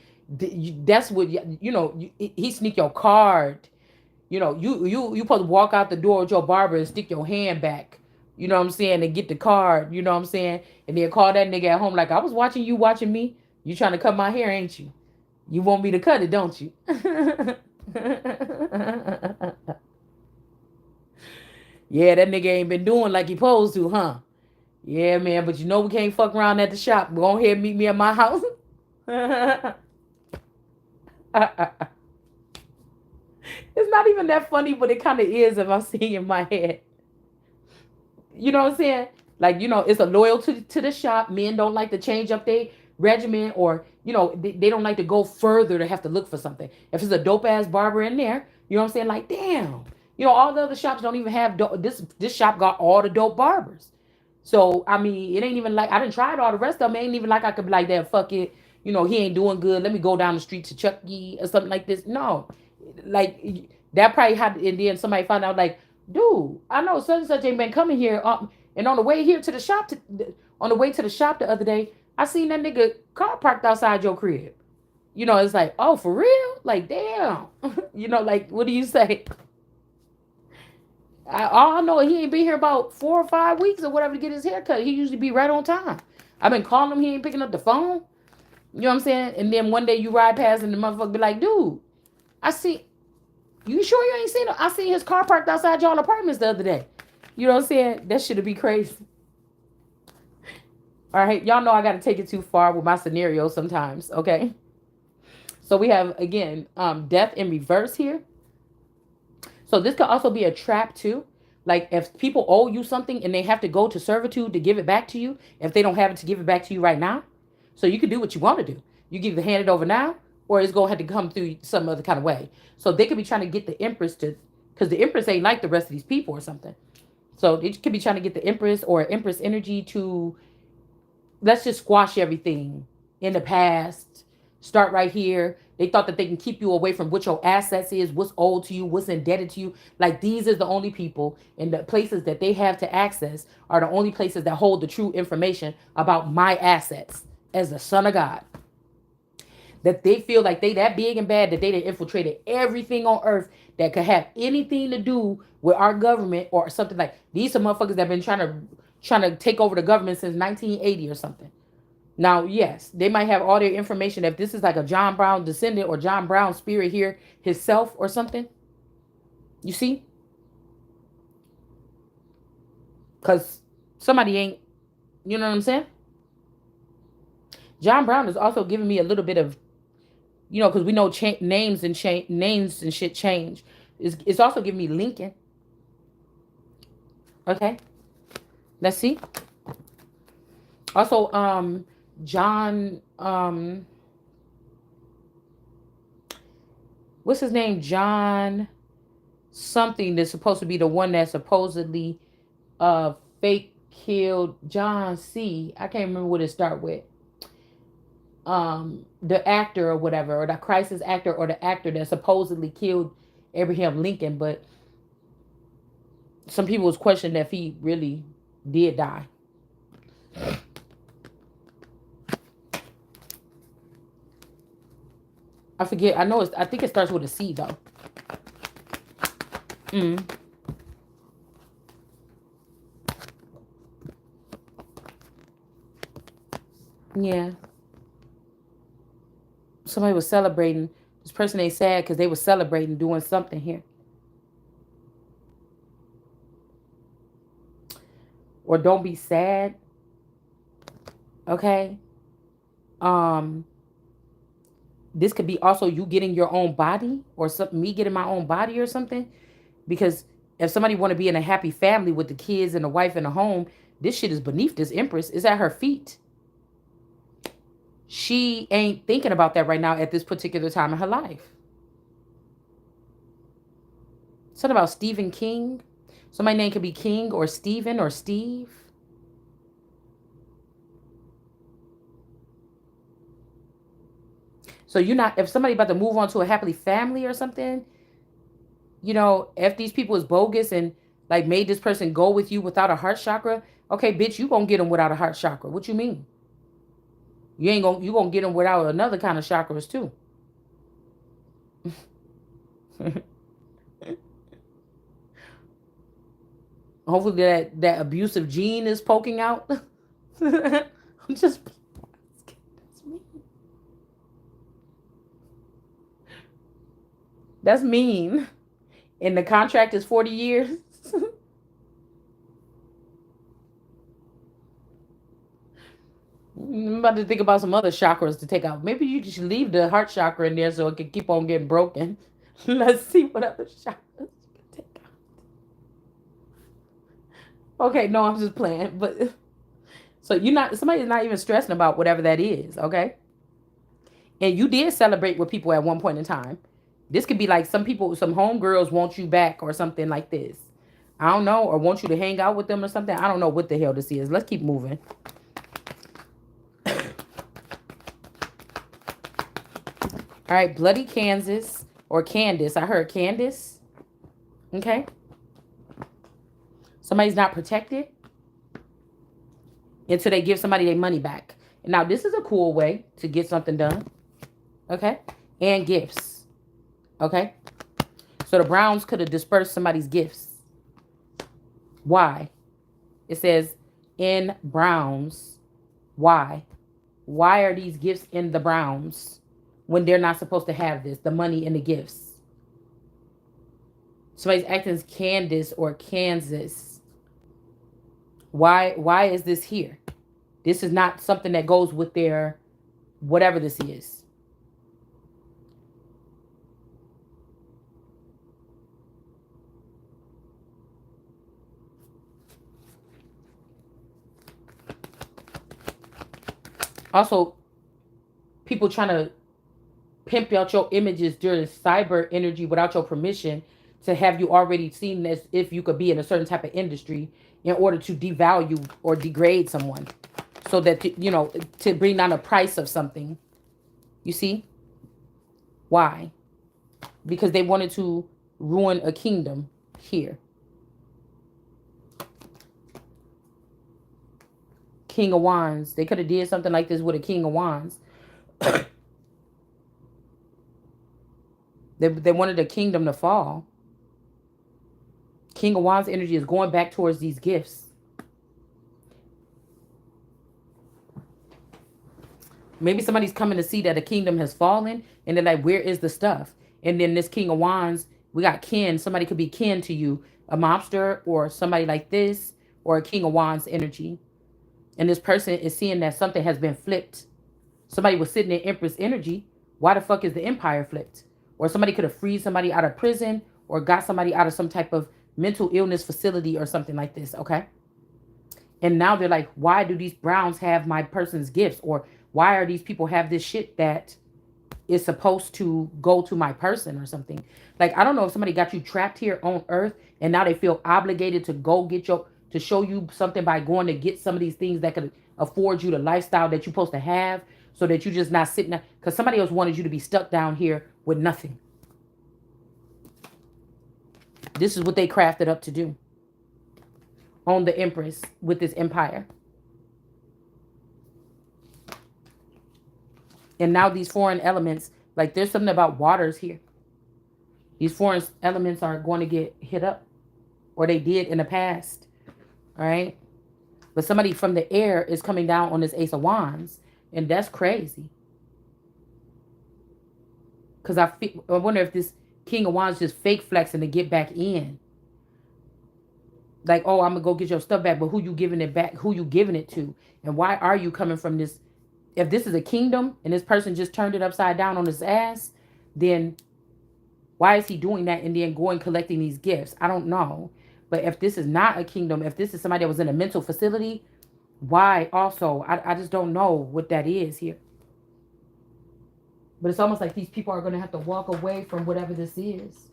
A: that's what he sneak your card. You supposed to walk out the door with your barber and stick your hand back. You know what I'm saying, and get the card. You know what I'm saying, and then call that nigga at home like, I was watching you watching me. You trying to cut my hair, ain't you? You want me to cut it, don't you? Yeah, that nigga ain't been doing like he supposed to, huh? Yeah, man, but we can't fuck around at the shop. Go ahead and meet me at my house. It's not even that funny, but it kind of is if I'm seeing in my head. You know what I'm saying? Like, it's a loyalty to the shop. Men don't like to change up their regimen, or, they don't like to go further to have to look for something. If it's a dope ass barber in there, you know what I'm saying? Like, damn. All the other shops don't even have this shop got all the dope barbers. So, I mean, it ain't even like I didn't try it all the rest of them. It ain't even like I could be like that, fuck it. He ain't doing good. Let me go down the street to Chuck E or something like this. No. Like, that probably had, and then somebody found out, like, dude, I know such and such ain't been coming here. And on the way here to the shop, on the way to the shop the other day, I seen that nigga car parked outside your crib. It's like, oh, for real? Like, damn. Like, what do you say? All I know, he ain't been here about 4 or 5 weeks or whatever to get his hair cut. He usually be right on time. I've been calling him. He ain't picking up the phone. You know what I'm saying? And then one day you ride past and the motherfucker be like, dude, I see. You sure you ain't seen him? I seen his car parked outside y'all apartments the other day. You know what I'm saying? That should be crazy. All right, y'all know I got to take it too far with my scenarios sometimes. Okay. So we have again, death in reverse here. So this could also be a trap too. Like if people owe you something and they have to go to servitude to give it back to you, if they don't have it to give it back to you right now. So you can do what you want to do. You can either hand it over now, or it's going to have to come through some other kind of way. So they could be trying to get the Empress to, because the Empress ain't like the rest of these people or something. So they could be trying to get the Empress or Empress energy to, let's just squash everything in the past. Start right here. They thought that they can keep you away from what your assets is, what's owed to you, what's indebted to you. Like these is the only people, and the places that they have to access are the only places that hold the true information about my assets as the son of God. That they feel like they that big and bad that they infiltrated everything on earth that could have anything to do with our government or something. Like these are motherfuckers that have been trying to take over the government since 1980 or something. Now, yes, they might have all their information. If this is like a John Brown descendant or John Brown spirit here himself or something, you see? Because somebody ain't, you know what I'm saying? John Brown is also giving me a little bit of, because we know names and shit change. It's also giving me Lincoln. Okay, let's see. Also, John, what's his name? John something that's supposed to be the one that supposedly fake killed John C. I can't remember what it start with. The actor or whatever, or the crisis actor, or the actor that supposedly killed Abraham Lincoln, but some people was questioning if he really did die. I forget. I think it starts with a C though. Yeah. Somebody was celebrating. This person ain't sad because they were celebrating doing something here. Or don't be sad. Okay. Um, this could be also you getting your own body or something, me getting my own body or something. Because if somebody want to be in a happy family with the kids and the wife and the home, this shit is beneath this Empress. It's at her feet. She ain't thinking about that right now at this particular time in her life. Something about Stephen King. So my name could be King or Stephen or Steve. So you're not, if somebody about to move on to a happily family or something, if these people is bogus and like made this person go with you without a heart chakra, okay, bitch, you gonna get them without a heart chakra. What you mean? You gonna get them without another kind of chakras too. Hopefully that abusive gene is poking out. I'm just that's mean. That's mean. And the contract is 40 years. I'm about to think about some other chakras to take out. Maybe you should leave the heart chakra in there so it can keep on getting broken. Let's see what other chakras you can take out. Okay, no, I'm just playing. But so you're not somebody's not even stressing about whatever that is, okay? And you did celebrate with people at one point in time. This could be like some people, some homegirls want you back or something like this. I don't know, or want you to hang out with them or something. I don't know what the hell this is. Let's keep moving. All right, Bloody Kansas or Candace. I heard Candace. Okay. Somebody's not protected until they give somebody their money back. Now, this is a cool way to get something done. Okay. And gifts. Okay. So the Browns could have dispersed somebody's gifts. Why? It says in Browns. Why? Why are these gifts in the Browns when they're not supposed to have this, the money and the gifts? Somebody's acting as Candace or Kansas. Why is this here? This is not something that goes with their whatever this is. Also, people trying to pimp out your images during cyber energy without your permission to have you already seen as if you could be in a certain type of industry in order to devalue or degrade someone so that to bring down the price of something. You see why? Because they wanted to ruin a kingdom here. King of Wands. They could have did something like this with a King of Wands. They wanted a kingdom to fall. King of Wands energy is going back towards these gifts. Maybe somebody's coming to see that a kingdom has fallen and they're like, where is the stuff? And then this King of Wands, we got kin. Somebody could be kin to you, a mobster or somebody like this, or a King of Wands energy. And this person is seeing that something has been flipped. Somebody was sitting in Empress energy. Why the fuck is the empire flipped? Or somebody could have freed somebody out of prison or got somebody out of some type of mental illness facility or something like this, okay? And now they're like, why do these Browns have my person's gifts? Or why are these people have this shit that is supposed to go to my person or something? Like, I don't know if somebody got you trapped here on earth and now they feel obligated to go get to show you something by going to get some of these things that could afford you the lifestyle that you're supposed to have so that you're just not sitting there. Because somebody else wanted you to be stuck down here with nothing. This is what they crafted up to do on the Empress with this empire. And now these foreign elements, like there's something about waters here. These foreign elements are going to get hit up, or they did in the past. All right. But somebody from the air is coming down on this Ace of Wands, and that's crazy. Because I wonder if this King of Wands just fake flexing to get back in. Like, oh, I'm gonna go get your stuff back, but who you giving it back? Who you giving it to? And why are you coming from this? If this is a kingdom and this person just turned it upside down on his ass, then why is he doing that and then going collecting these gifts? I don't know. But if this is not a kingdom, if this is somebody that was in a mental facility, why also? I just don't know what that is here. But it's almost like these people are going to have to walk away from whatever this is.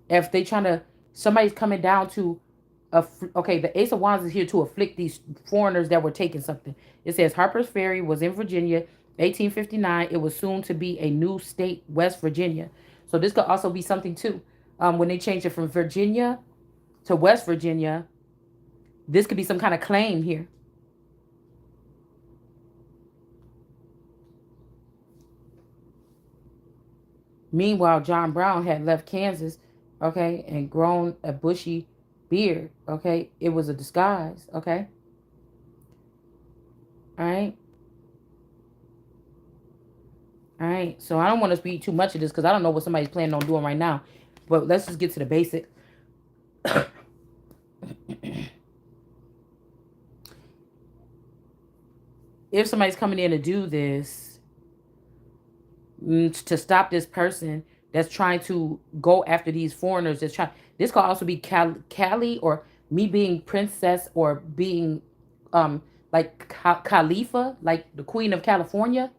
A: If they trying to, somebody's coming down to, okay, the Ace of Wands is here to afflict these foreigners that were taking something. It says Harper's Ferry was in Virginia, 1859. It was soon to be a new state, West Virginia. So this could also be something too. When they changed it from Virginia to West Virginia, this could be some kind of claim here. Meanwhile, John Brown had left Kansas, okay, and grown a bushy beard, okay? It was a disguise, okay? All right. All right. So I don't want to speak too much of this because I don't know what somebody's planning on doing right now. But let's just get to the basic. If somebody's coming in to do this, to stop this person that's trying to go after these foreigners, that's trying, this could also be Cali or me being princess or being like Khalifa, like the Queen of California,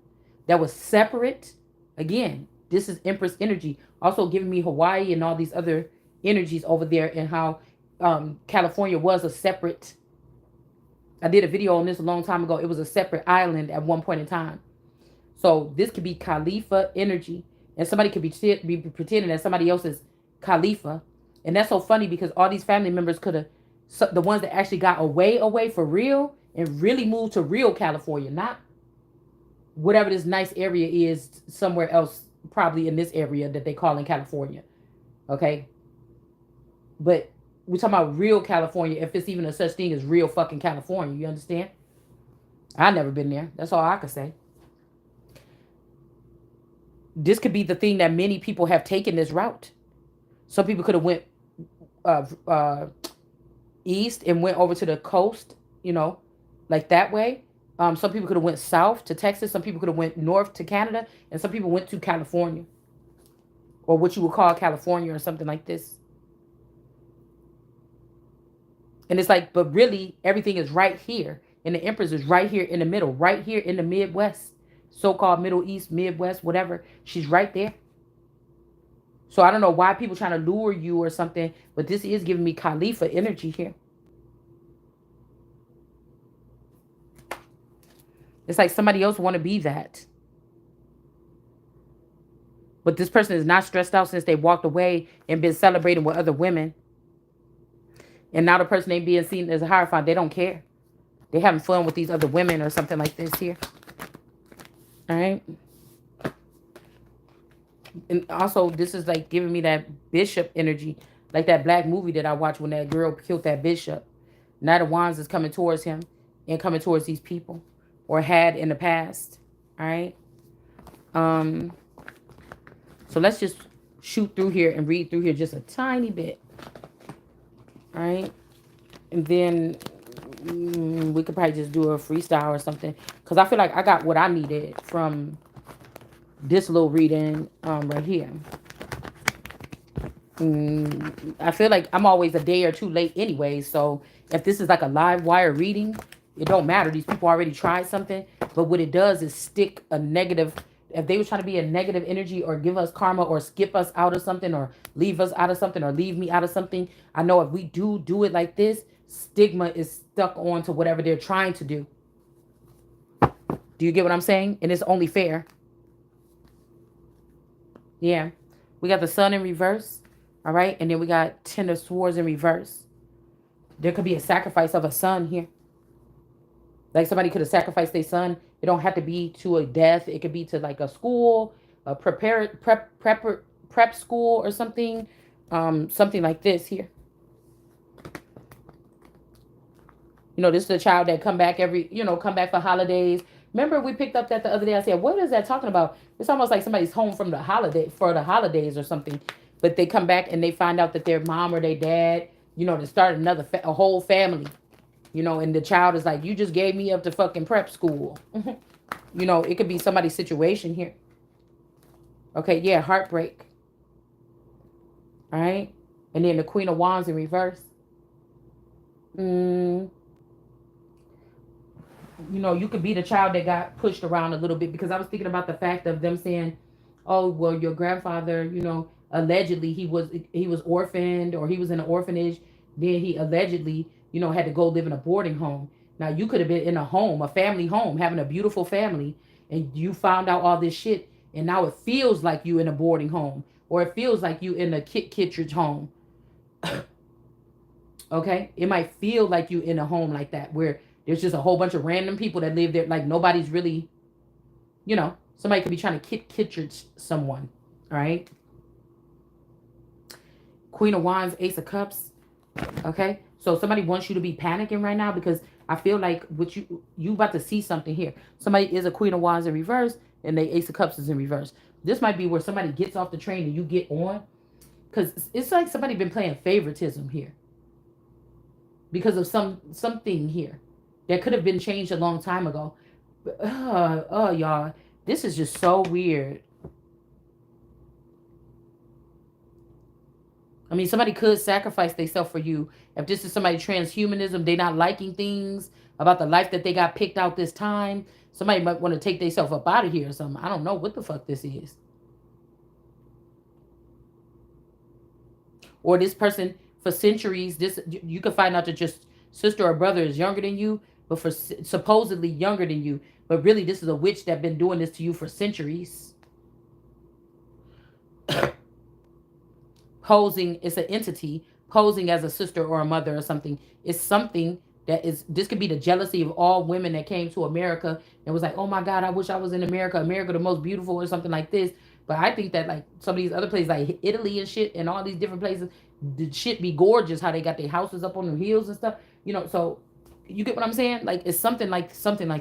A: that was separate. Again, this is Empress energy, also giving me Hawaii and all these other energies over there, and how California was a separate, I did a video on this a long time ago. It was a separate island at one point in time. So this could be Khalifa energy. And somebody could be pretending that somebody else is Khalifa. And that's so funny because all these family members could have, the ones that actually got away for real and really moved to real California, not whatever this nice area is somewhere else, probably in this area that they call in California. Okay? But we're talking about real California, if it's even a such thing as real fucking California. You understand? I've never been there. That's all I could say. This could be the thing that many people have taken this route. Some people could have went east and went over to the coast, you know, like that way. Some people could have went south to Texas. Some people could have went north to Canada. And some people went to California. Or what you would call California or something like this. And it's like, but really, everything is right here. And the Empress is right here in the middle. Right here in the Midwest. So-called Middle East, Midwest, whatever. She's right there. So I don't know why people trying to lure you or something. But this is giving me Khalifa energy here. It's like somebody else want to be that. But this person is not stressed out since they walked away and been celebrating with other women. And now the person ain't being seen as a Hierophant. They don't care. They're having fun with these other women or something like this here. All right. And also, this is like giving me that bishop energy. Like that black movie that I watched when that girl killed that bishop. Knight of Wands is coming towards him and coming towards these people. Or had in the past. All right. So let's just shoot through here and read through here just a tiny bit. All right. And then we could probably just do a freestyle or something. Because I feel like I got what I needed from this little reading right here. I feel like I'm always a day or two late anyway. So if this is like a live wire reading, it don't matter. These people already tried something. But what it does is stick a negative. If they were trying to be a negative energy or give us karma or skip us out of something or leave us out of something or leave me out of something, I know if we do it like this, stigma is stuck on to whatever they're trying to do. Do you get what I'm saying? And it's only fair. Yeah. We got the Sun in reverse. All right. And then we got Ten of Swords in reverse. There could be a sacrifice of a son here. Like somebody could have sacrificed their son. It don't have to be to a death. It could be to like a school, a prep school or something. Something like this here. You know, this is a child that come back come back for holidays. Remember we picked up that the other day. I said, what is that talking about? It's almost like somebody's home from the holidays or something. but they come back and they find out that their mom or their dad, to start a whole family, and the child is like, you just gave me up to fucking prep school. It could be somebody's situation here. Okay, yeah, heartbreak. All right. And then the Queen of Wands in reverse. Mm, you could be the child that got pushed around a little bit, because I was thinking about the fact of them saying, oh, well, your grandfather, allegedly he was orphaned, or he was in an orphanage. Then he allegedly, had to go live in a boarding home. Now you could have been in a home, a family home, having a beautiful family, and you found out all this shit, and now it feels like you in a boarding home, or it feels like you in a Kit Kittredge home. Okay, it might feel like you in a home like that, where there's just a whole bunch of random people that live there, like nobody's really, somebody could be trying to Kit Kittredge someone. All right. Queen of Wands, Ace of Cups. Okay, so somebody wants you to be panicking right now, because I feel like what you about to see something here. Somebody is a Queen of Wands in reverse, and they Ace of Cups is in reverse. This might be where somebody gets off the train and you get on, because it's like somebody been playing favoritism here, because of something here that could have been changed a long time ago. Y'all, this is just so weird. I mean, somebody could sacrifice themselves for you. If this is somebody transhumanism, they not liking things about the life that they got picked out this time. Somebody might want to take themselves up out of here or something. I don't know what the fuck this is. Or this person, for centuries, this you can find out that your sister or brother is younger than you, but for supposedly younger than you, but really this is a witch that been doing this to you for centuries. Posing, it's an entity posing as a sister or a mother or something. It's something that is, this could be the jealousy of all women that came to America and was like, oh my God, I wish I was in America, America the most beautiful, or something like this. But I think that like some of these other places like Italy and shit, and all these different places, the shit be gorgeous, how they got their houses up on the hills and stuff, so you get what I'm saying? Like it's something like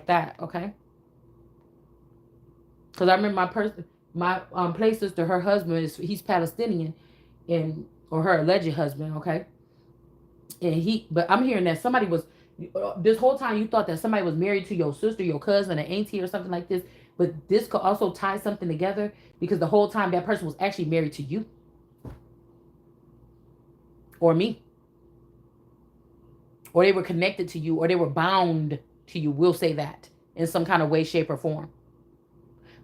A: that. Okay, because I remember my play sister, her husband he's Palestinian, and or her alleged husband. Okay, but I'm hearing that somebody was, this whole time you thought that somebody was married to your sister, your cousin, an auntie, or something like this. But this could also tie something together, because the whole time that person was actually married to you or me, or they were connected to you, or they were bound to you. We'll say that in some kind of way, shape, or form.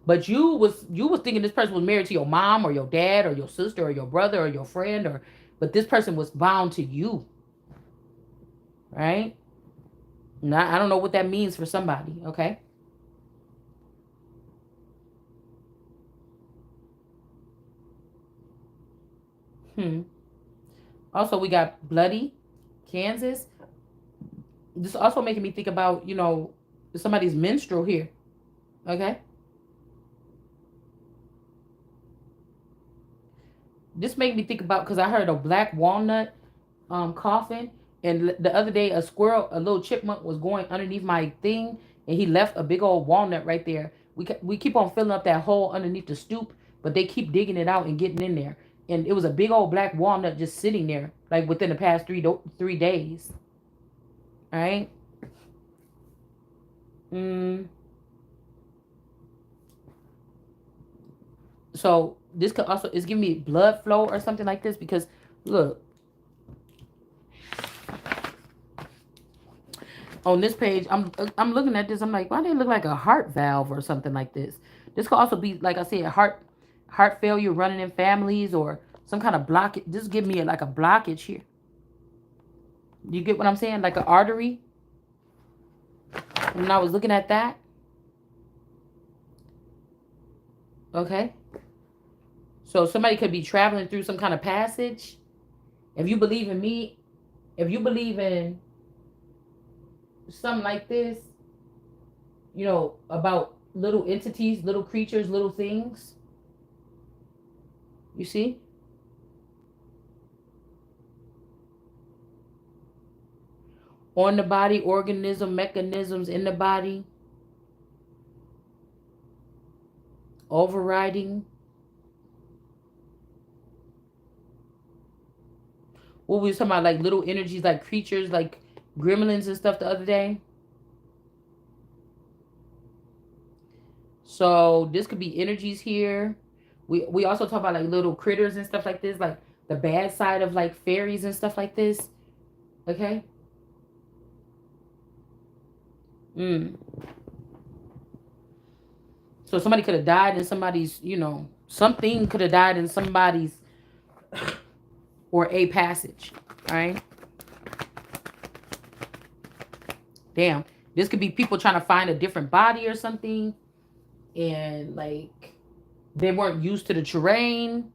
A: But you was thinking this person was married to your mom or your dad or your sister or your brother or your friend, but this person was bound to you, right? Now I don't know what that means for somebody. Okay. Also, we got bloody Kansas. This also making me think about, somebody's menstrual here. Okay. This made me think about, because I heard a black walnut coughing, and the other day a little chipmunk was going underneath my thing, and he left a big old walnut right there. We keep on filling up that hole underneath the stoop, but they keep digging it out and getting in there, and it was a big old black walnut just sitting there, like within the past 3 days. All right. Mm, so this could also, it's giving me blood flow or something like this, because look, on this page, I'm looking at this. I'm like, why do they look like a heart valve or something like this? This could also be, like I said, heart failure running in families, or some kind of blockage. This give me like a blockage here. You get what I'm saying? Like an artery. When I was looking at that, okay. So somebody could be traveling through some kind of passage. If you believe in me, if you believe in something like this, about little entities, little creatures, little things. You see? On the body, organism, mechanisms in the body, overriding. what we was talking about, like little energies, like creatures, like gremlins and stuff the other day. So this could be energies here. We also talk about like little critters and stuff like this, like the bad side of like fairies and stuff like this. Okay. Mm. So somebody could have died in somebody's, something could have died in somebody's or a passage. All right. Damn. This could be people trying to find a different body or something. And like they weren't used to the terrain.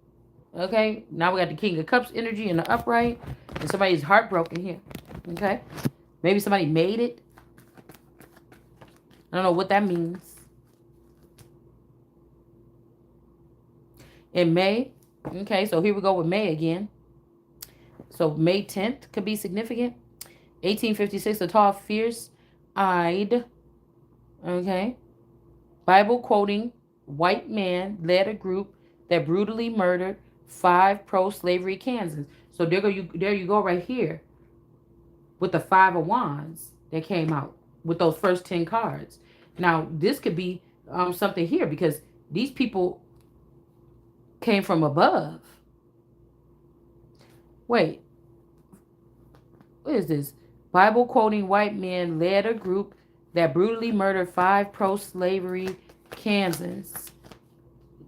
A: Okay. Now we got the King of Cups energy in the upright. And somebody's heartbroken here. Okay. Maybe somebody made it. I don't know what that means. In May. Okay. So here we go with May again. So May 10th could be significant. 1856, a tall, fierce-eyed, okay, Bible-quoting white man led a group that brutally murdered 5 pro-slavery Kansans. So there you go right here with the 5 of Wands that came out with those first 10 cards. Now, this could be something here because these people came from above. Wait, what is this? Bible quoting white men led a group that brutally murdered 5 pro-slavery Kansans.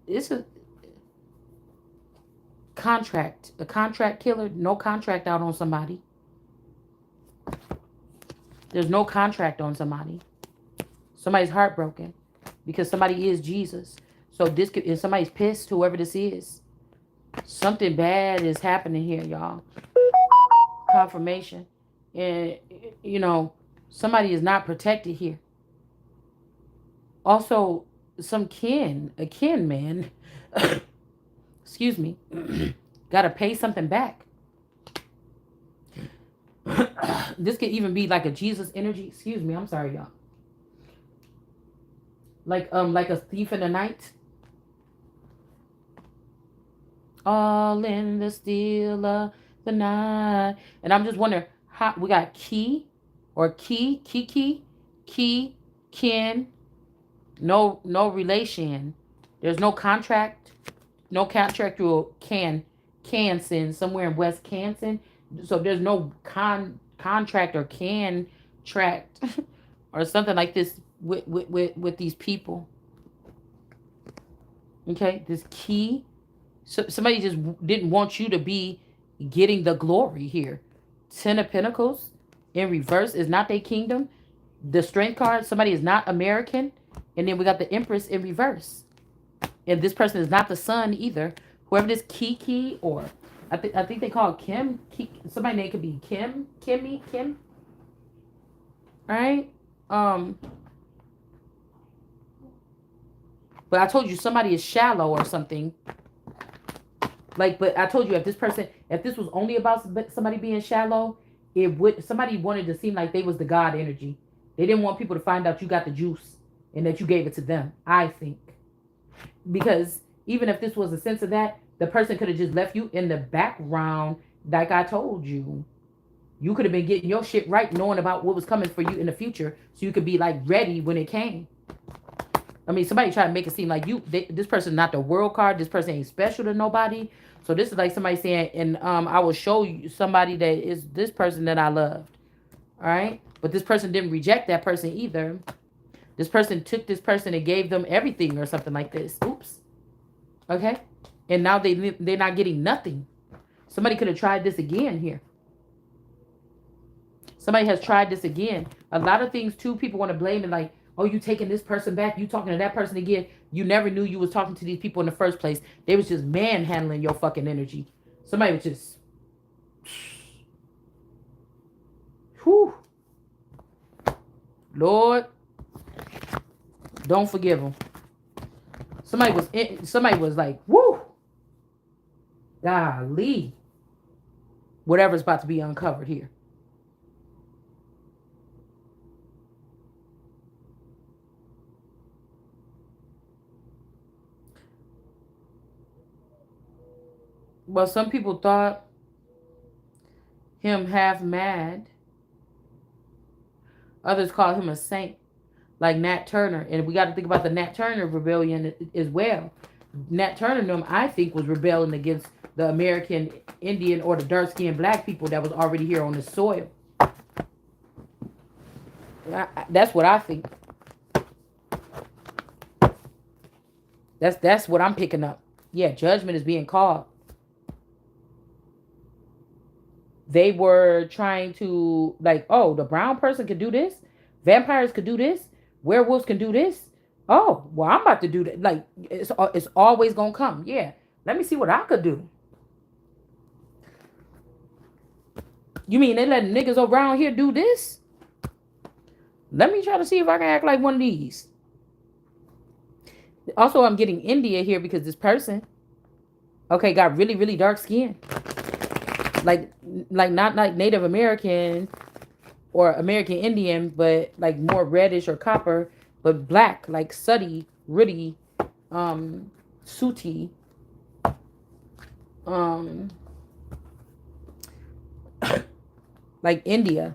A: It's a contract killer. No contract out on somebody. There's no contract on somebody. Somebody's heartbroken because somebody is Jesus. So this could, if somebody's pissed, whoever this is, something bad is happening here, y'all. Confirmation. And, somebody is not protected here. Also, a kin man, excuse me, got to pay something back. This could even be like a Jesus energy. Excuse me, I'm sorry, y'all. Like a thief in the night. All in the still of the night. And I'm just wondering how we got key or key, kin, no relation. There's no contract, no contractual Canson somewhere in West Canson. So there's no contract or can tract or something like this with these people. Okay, this key. So somebody just didn't want you to be getting the glory here. 10 of Pentacles in reverse is not their kingdom. The Strength card, somebody is not American. And then we got the Empress in reverse. And this person is not the sun either. Whoever this Kiki or I think they call it Kim. Somebody name could be Kim. Kim. All right. But I told you somebody is shallow or something. Like, but I told you if this was only about somebody being shallow, somebody wanted to seem like they was the God energy. They didn't want people to find out you got the juice and that you gave it to them, I think. Because even if this was a sense of that, the person could have just left you in the background like I told you. You could have been getting your shit right, knowing about what was coming for you in the future so you could be like ready when it came. I mean, somebody tried to make it seem like this person not the world card. This person ain't special to nobody. So this is like somebody saying, and I will show you somebody that is this person that I loved. All right. But this person didn't reject that person either. This person took this person and gave them everything or something like this. Oops. Okay. And now they're not getting nothing. Somebody could have tried this again here. Somebody has tried this again. A lot of things too, people want to blame it like, oh, you taking this person back, you talking to that person again. You never knew you was talking to these people in the first place. They was just manhandling your fucking energy. Somebody was just, whew. Lord, don't forgive them. Somebody was like, whoo, golly. Whatever's about to be uncovered here. Well, some people thought him half mad. Others call him a saint, like Nat Turner. And we got to think about the Nat Turner rebellion as well. Nat Turner, them, I think, was rebelling against the American Indian or the dark-skinned black people that was already here on the soil. That's what I think. That's what I'm picking up. Yeah, judgment is being called. They were trying to, like, oh, the brown person could do this, vampires could do this, werewolves can do this. Oh, well, I'm about to do that. Like, it's always gonna come. Yeah, let me see what I could do. You mean they letting niggas around here do this? Let me try to see if I can act like one of these. Also, I'm getting India here because this person, okay, got really, really dark skin. Like, not like Native American or American Indian, but like more reddish or copper, but black, like Sooty, Ruddy, Sooty, um, like India.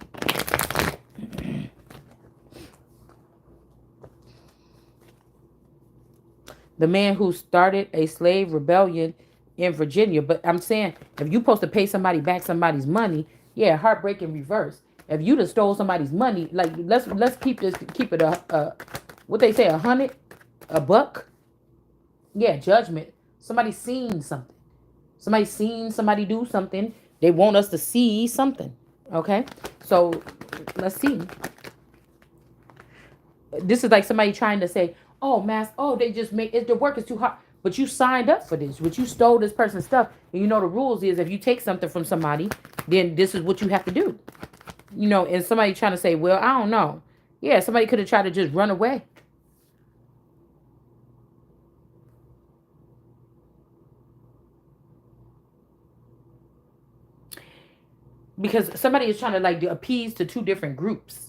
A: The man who started a slave rebellion in Virginia. But I'm saying, if you supposed to pay somebody back somebody's money, yeah, heartbreak in reverse. If you just stole somebody's money, like let's keep it a what they say, 100, a buck. Yeah, judgment. Somebody seen something. Somebody seen somebody do something. They want us to see something. Okay, so let's see. This is like somebody trying to say, oh, mass, oh, they just make it, the work is too hard. But you signed up for this, but you stole this person's stuff. And you know the rules is if you take something from somebody, then this is what you have to do. You know, and somebody trying to say, well, I don't know. Yeah, somebody could have tried to just run away. Because somebody is trying to like appease to two different groups.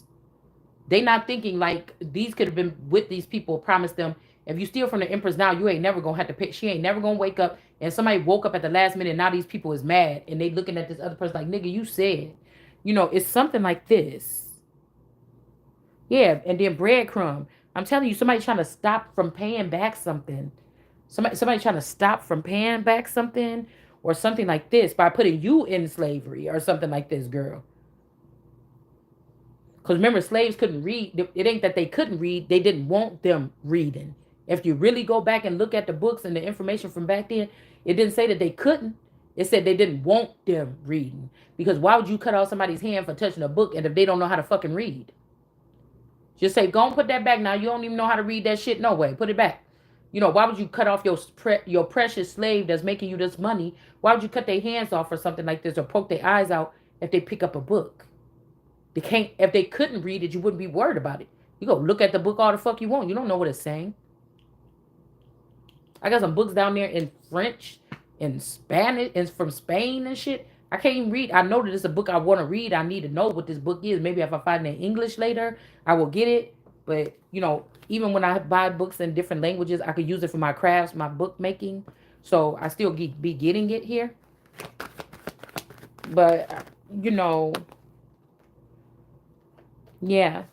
A: They not thinking like these could have been with these people, promised them, if you steal from the Empress now, you ain't never gonna have to pay. She ain't never gonna wake up. And somebody woke up at the last minute. Now these people is mad and they looking at this other person like, nigga, you said, you know, it's something like this. Yeah, and then breadcrumb. I'm telling you, somebody trying to stop from paying back something. Somebody trying to stop from paying back something or something like this by putting you in slavery or something like this, girl. Because remember, slaves couldn't read. It ain't that they couldn't read. They didn't want them reading. If you really go back and look at the books and the information from back then, it didn't say that they couldn't. It said they didn't want them reading. Because why would you cut off somebody's hand for touching a book and if they don't know how to fucking read? Just say, go and put that back now. You don't even know how to read that shit. No way. Put it back. You know, why would you cut off your precious slave that's making you this money? Why would you cut their hands off for something like this or poke their eyes out if they pick up a book? They can't. If they couldn't read it, you wouldn't be worried about it. You go look at the book all the fuck you want. You don't know what it's saying. I got some books down there in French and Spanish and from Spain and shit. I can't even read. I know that it's a book I want to read. I need to know what this book is. Maybe if I find it in English later, I will get it. But, you know, even when I buy books in different languages, I could use it for my crafts, my book making. So I still be getting it here. But, you know, yeah.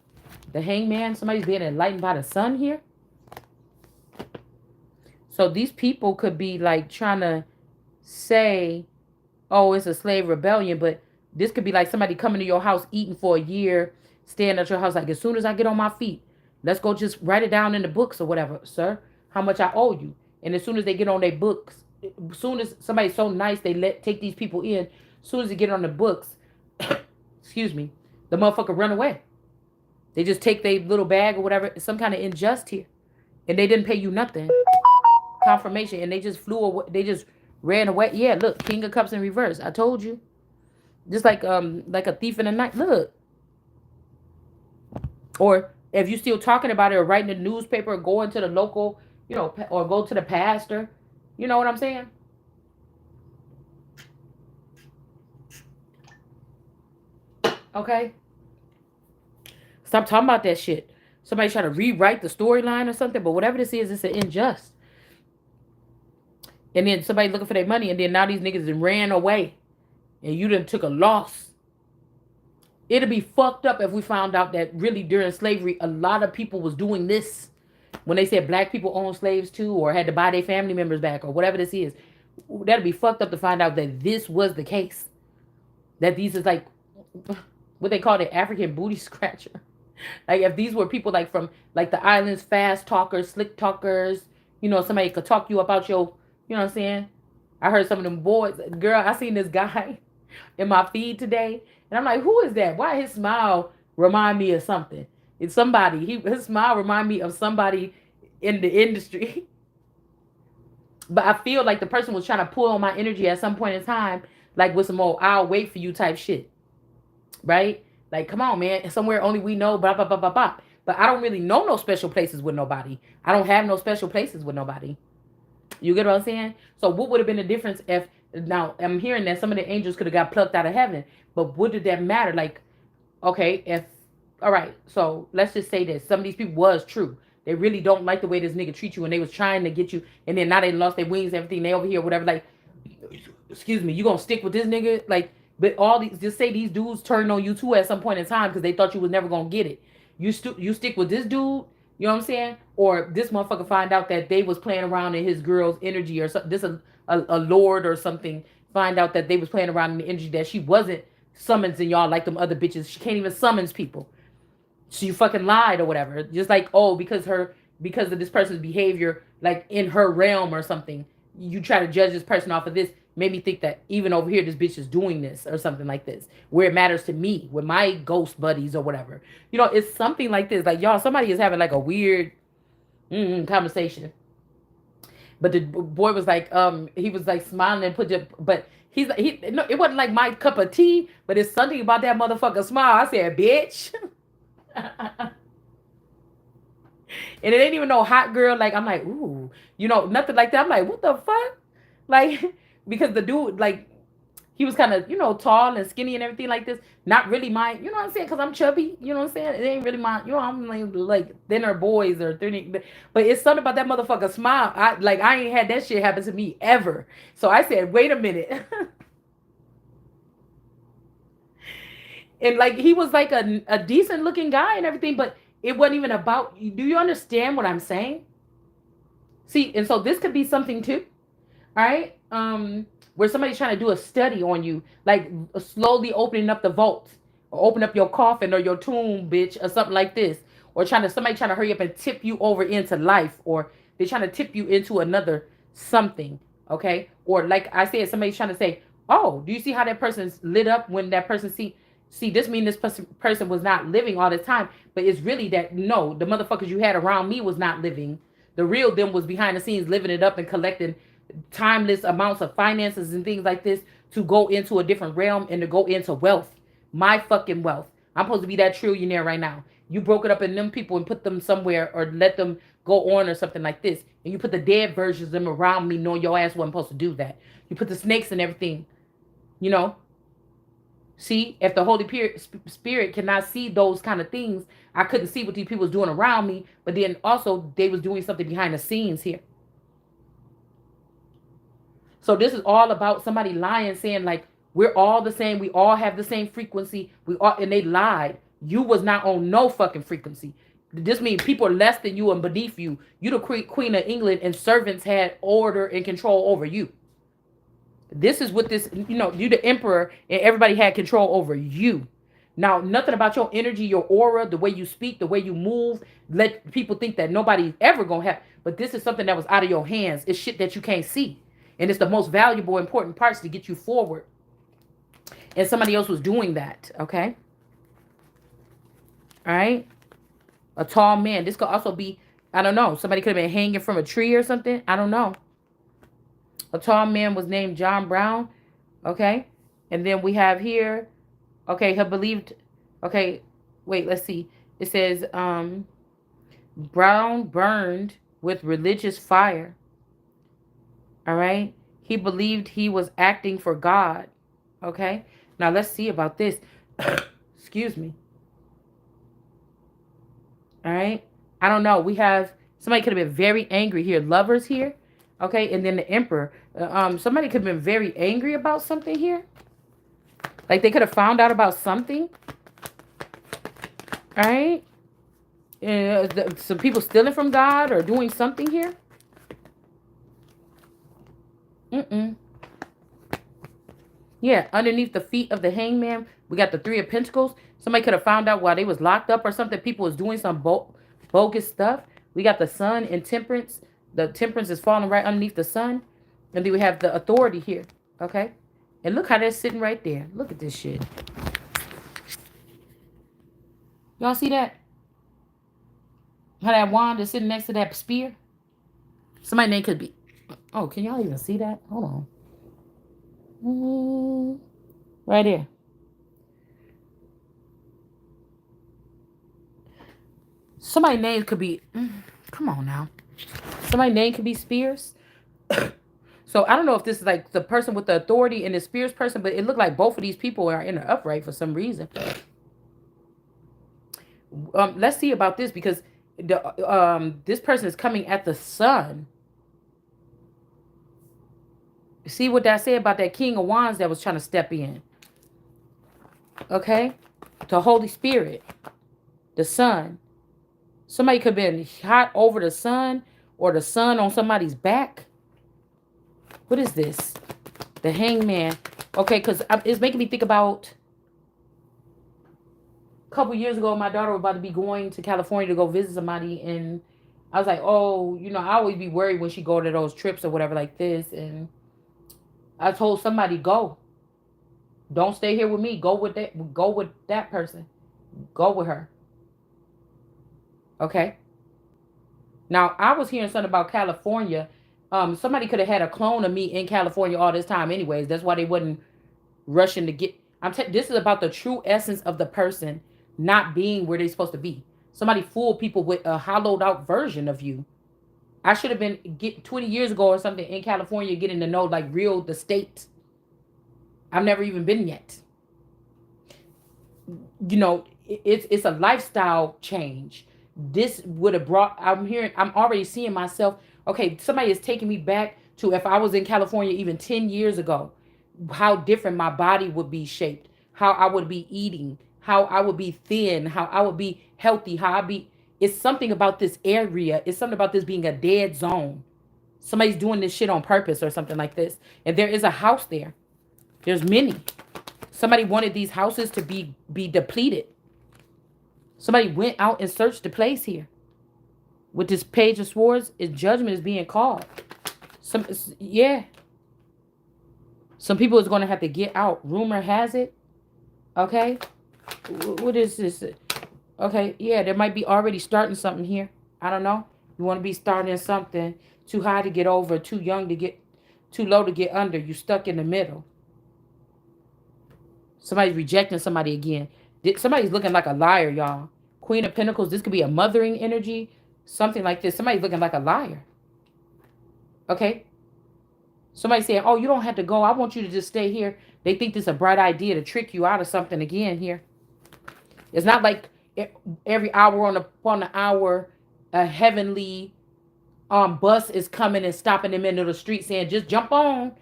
A: The hangman, somebody's being enlightened by the sun here. So these people could be like trying to say, oh, it's a slave rebellion, but this could be like somebody coming to your house eating for a year, staying at your house like, as soon as I get on my feet, let's go just write it down in the books or whatever, sir, how much I owe you. And as soon as they get on their books, as soon as somebody's so nice, they take these people in, as soon as they get on the books, excuse me, the motherfucker run away. They just take their little bag or whatever, some kind of unjust here. And they didn't pay you nothing. Confirmation. And they just flew away. They just ran away. Yeah, look, King of Cups in reverse. I told you. Just like a thief in the night. Look. Or if you're still talking about it or writing the newspaper or going to the local, you know, or go to the pastor. You know what I'm saying? Okay? Stop talking about that shit. Somebody try to rewrite the storyline or something, but whatever this is, it's an unjust. And then somebody looking for their money, and then now these niggas ran away. And you done took a loss. It'd be fucked up if we found out that really during slavery, a lot of people was doing this. When they said black people owned slaves too, or had to buy their family members back, or whatever this is, that'd be fucked up to find out that this was the case. That these is like what they call the African booty scratcher. Like if these were people like from like the islands, fast talkers, slick talkers, somebody could talk you about your, you know what I'm saying? I heard some of them boys. Girl, I seen this guy in my feed today, and I'm like, who is that? Why his smile remind me of something? It's somebody. His smile remind me of somebody in the industry. But I feel like the person was trying to pull on my energy at some point in time, like with some old "I'll wait for you" type shit, right? Like, come on, man, somewhere only we know, blah blah blah blah blah. But I don't really know no special places with nobody. I don't have no special places with nobody. You get what I'm saying? So what would have been the difference if now I'm hearing that some of the angels could have got plucked out of heaven, but what did that matter? Like, okay, if all right, so let's just say that some of these people was true. They really don't like the way this nigga treat you, and they was trying to get you, and then now they lost their wings, everything. They over here, whatever. Like, excuse me, you gonna stick with this nigga? Like, but all these, just say these dudes turned on you too at some point in time because they thought you was never gonna get it. You stick with this dude, you know what I'm saying? Or this motherfucker find out that they was playing around in his girl's energy or something. This a lord or something. Find out that they was playing around in the energy that she wasn't summoning y'all like them other bitches. She can't even summons people. She fucking lied or whatever. Just like, oh, because of this person's behavior, like in her realm or something, you try to judge this person off of this. Made me think that even over here, this bitch is doing this or something like this, where it matters to me with my ghost buddies or whatever. It's something like this. Like, y'all, somebody is having like a weird conversation. But the boy was like, he was like smiling and but no, it wasn't like my cup of tea, but it's something about that motherfucker smile. I said, bitch. And it ain't even no hot girl. Like, I'm like, ooh, nothing like that. I'm like, what the fuck? Like, because the dude, like, he was kind of, tall and skinny and everything like this. Not really my, you know what I'm saying? Because I'm chubby, you know what I'm saying? It ain't really my, I'm like thinner boys or thinner. But it's something about that motherfucker smile. I ain't had that shit happen to me ever. So I said, wait a minute. And like, he was like a decent looking guy and everything, but it wasn't even about, do you understand what I'm saying? See, and so this could be something too, all right? Where somebody's trying to do a study on you, like slowly opening up the vault or open up your coffin or your tomb, bitch, or something like this. Or somebody trying to hurry up and tip you over into life, or they're trying to tip you into another something, okay? Or like I said, somebody's trying to say, oh, do you see how that person's lit up when that person see, this mean this person was not living all this time, but it's really that, no, the motherfuckers you had around me was not living. The real them was behind the scenes living it up and collecting timeless amounts of finances and things like this to go into a different realm and to go into wealth. My fucking wealth. I'm supposed to be that trillionaire right now. You broke it up in them people and put them somewhere or let them go on or something like this. And you put the dead versions of them around me knowing your ass wasn't supposed to do that. You put the snakes and everything, See, if the Holy Spirit cannot see those kind of things, I couldn't see what these people was doing around me. But then also they was doing something behind the scenes here. So this is all about somebody lying, saying like, we're all the same. We all have the same frequency. And they lied. You was not on no fucking frequency. This means people are less than you and beneath you. You the Queen of England and servants had order and control over you. This is what this, you the emperor and everybody had control over you. Now, nothing about your energy, your aura, the way you speak, the way you move, let people think that nobody's ever going to have. But this is something that was out of your hands. It's shit that you can't see. And it's the most valuable, important parts to get you forward. And somebody else was doing that, okay? All right? A tall man. This could also be, I don't know, somebody could have been hanging from a tree or something. I don't know. A tall man was named John Brown. Okay. And then we have here. Okay. He believed. Okay. Wait, let's see. It says Brown burned with religious fire. All right. He believed he was acting for God. Okay. Now let's see about this. Excuse me. All right. I don't know. We have somebody could have been very angry here. Lovers here. Okay, and then the emperor. Somebody could have been very angry about something here. Like they could have found out about something. All right. Some people stealing from God or doing something here. Mm-mm. Yeah, underneath the feet of the hangman, we got the Three of Pentacles. Somebody could have found out while they was locked up or something. People was doing some bogus stuff. We got the Sun and Temperance. The Temperance is falling right underneath the Sun. And then we have the Authority here. Okay? And look how they're sitting right there. Look at this shit. Y'all see that? How that wand is sitting next to that spear? Somebody name could be... Oh, can y'all even see that? Hold on. Right there. Somebody name could be... Come on now. Somebody name could be Spears. So I don't know if this is like the person with the authority and the Spears person, but it looked like both of these people are in the upright for some reason. Let's see about this because this person is coming at the Sun. See what that said about that King of Wands that was trying to step in. Okay? The Holy Spirit. The Sun. Somebody could have been hot over the Sun or the Sun on somebody's back. What is this? The Hangman. Okay, because it's making me think about a couple years ago, my daughter was about to be going to California to go visit somebody. And I was like, oh, I always be worried when she go to those trips or whatever like this. And I told somebody, go. Don't stay here with me. Go with that person. Go with her. Okay? Now, I was hearing something about California. Somebody could have had a clone of me in California all this time anyways. That's why they wasn't rushing to get... This is about the true essence of the person not being where they're supposed to be. Somebody fooled people with a hollowed out version of you. I should have been 20 years ago or something in California getting to know like real the state. I've never even been yet. It's a lifestyle change. This would have brought... I'm already seeing myself. Okay, somebody is taking me back to if I was in California even 10 years ago, how different my body would be shaped, how I would be eating, how I would be thin, how I would be healthy, how I be... It's something about this area. It's something about this being a dead zone. Somebody's doing this shit on purpose or something like this. And there is a house there. There's many. Somebody wanted these houses to be depleted. Somebody went out and searched the place here. With this Page of Swords, judgment is being called. Yeah. Some people is going to have to get out. Rumor has it. Okay. What is this? Okay. Yeah, there might be already starting something here. I don't know. You want to be starting something. Too high to get over. Too young to get... Too low to get under. You stuck in the middle. Somebody's rejecting somebody again. Somebody's looking like a liar, y'all. Queen of Pentacles. This could be a mothering energy. Something like this. Somebody's looking like a liar. Okay. Somebody saying, oh, you don't have to go. I want you to just stay here. They think this is a bright idea to trick you out of something again here. It's not like every hour on the hour, a heavenly bus is coming and stopping them into the street saying, just jump on.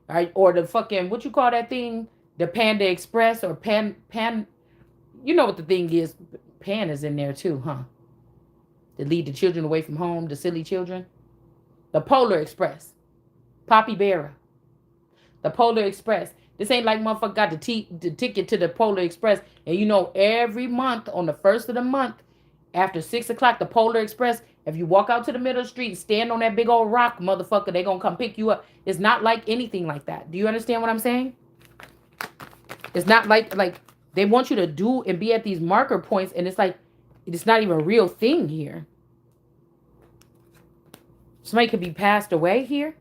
A: All right. Or the fucking, what you call that thing? The Panda Express or Pan. You know what the thing is. Pan is in there too, huh? To lead the children away from home, the silly children. The Polar Express. Poppy Bearer. The Polar Express. This ain't like motherfucker got the ticket to the Polar Express. And every month on the first of the month, after 6 o'clock, the Polar Express, if you walk out to the middle of the street and stand on that big old rock, motherfucker, they gonna come pick you up. It's not like anything like that. Do you understand what I'm saying? It's not like they want you to do and be at these marker points, and it's like it's not even a real thing here. Somebody could be passed away here.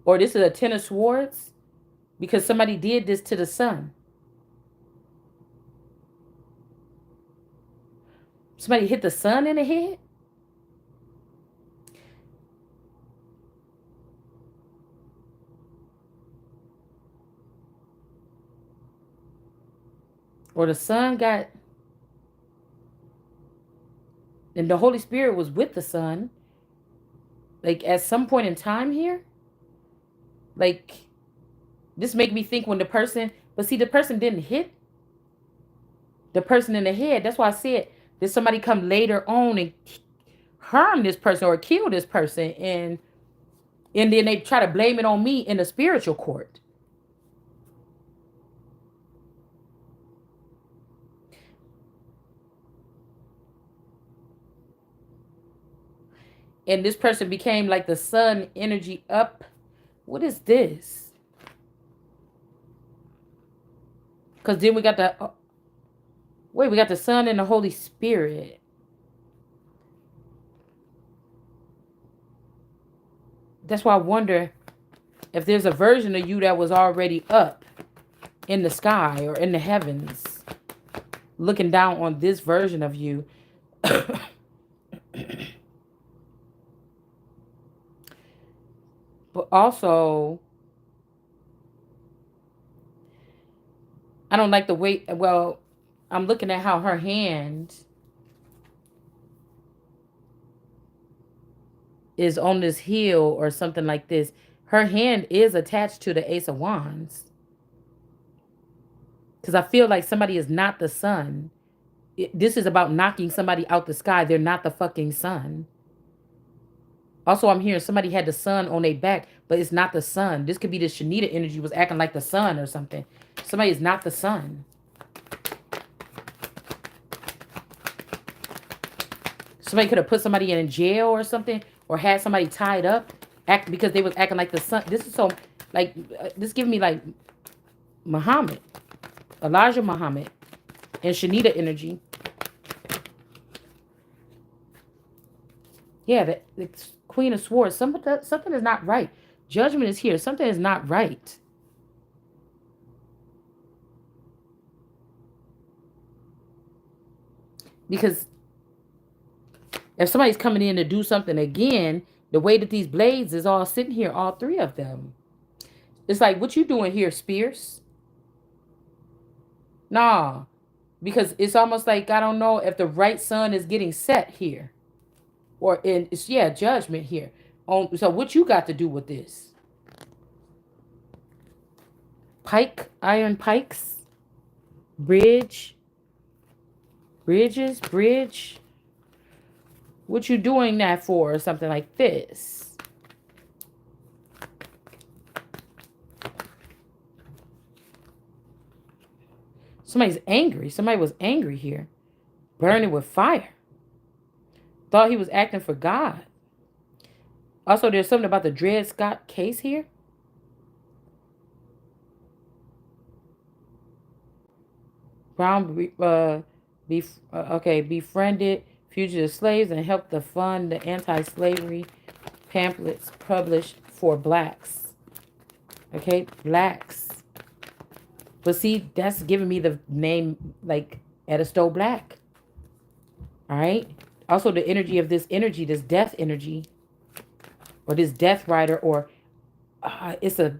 A: Or this is a Ten of Swords because somebody did this to the Sun. Somebody hit the Sun in the head. Or the Sun got... And the Holy Spirit was with the Sun. Like at some point in time here. Like, this make me think when the person... But see, the person didn't hit The person in the head. That's why I said, did somebody come later on and harm this person or kill this person, and then they try to blame it on me in the spiritual court. And this person became like the sun energy up. What is this? Because then we got the wait, we got the sun and the Holy Spirit. That's why I wonder if there's a version of you that was already up in the sky or in the heavens, looking down on this version of you. But also, I don't like the way, well, I'm looking at how her hand is on this heel or something like this. Her hand is attached to the Ace of Wands. Because I feel like somebody is not the sun. This is about knocking somebody out the sky. They're not the fucking sun. Also, I'm hearing somebody had the sun on their back, but it's not the sun. This could be the Shanita energy was acting like the sun or something. Somebody is not the sun. Somebody could have put somebody in jail or something, or had somebody tied up because they was acting like the sun. This is so, like, this giving me like Muhammad, Elijah Muhammad, and Shanita energy. Yeah, the Queen of Swords. Something is not right. Judgment is here. Something is not right. Because if somebody's coming in to do something again, the way that these blades is all sitting here, all three of them. It's like, what you doing here, Spears? Nah. Because it's almost like, I don't know if the right sun is getting set here. Or in, it's, yeah, judgment here. So what you got to do with this? Pike, iron pikes, bridge, bridge. What you doing that for? Or something like this. Somebody's angry. Somebody was angry here. Burning with fire. Thought he was acting for God. Also, there's something about the Dred Scott case here. Brown befriended fugitive slaves and helped to fund the anti-slavery pamphlets published for blacks. Okay, blacks. But see, that's giving me the name like Etta Stowe Black. All right. Also, the energy of this energy, this death energy, or this death rider, or it's a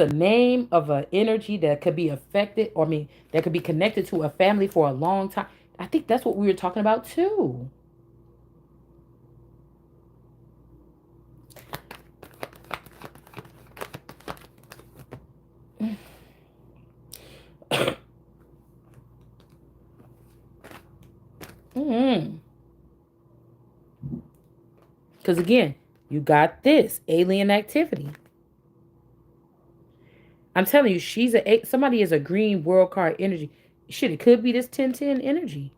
A: name of an energy that could be affected, or I mean, that could be connected to a family for a long time. I think that's what we were talking about too. Because again, you got this alien activity. I'm telling you, somebody is a green world card energy. Shit, it could be this 1010 energy.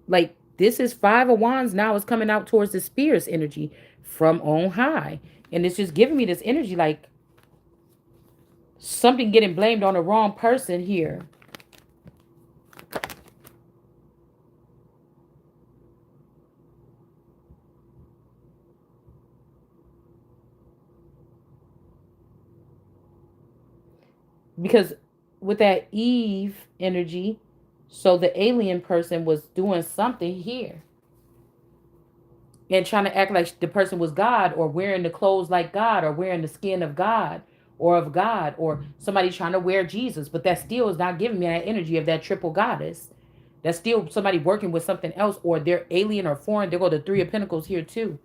A: Like, this is 5 of Wands now is coming out towards the Spears energy from on high. And it's just giving me this energy like something getting blamed on the wrong person here. Because with that Eve energy, so the alien person was doing something here. And trying to act like the person was God, or wearing the clothes like God, or wearing the skin of God, or somebody trying to wear Jesus. But that still is not giving me that energy of that triple goddess. That's still somebody working with something else, or they're alien or foreign. There go the Three of Pentacles here too.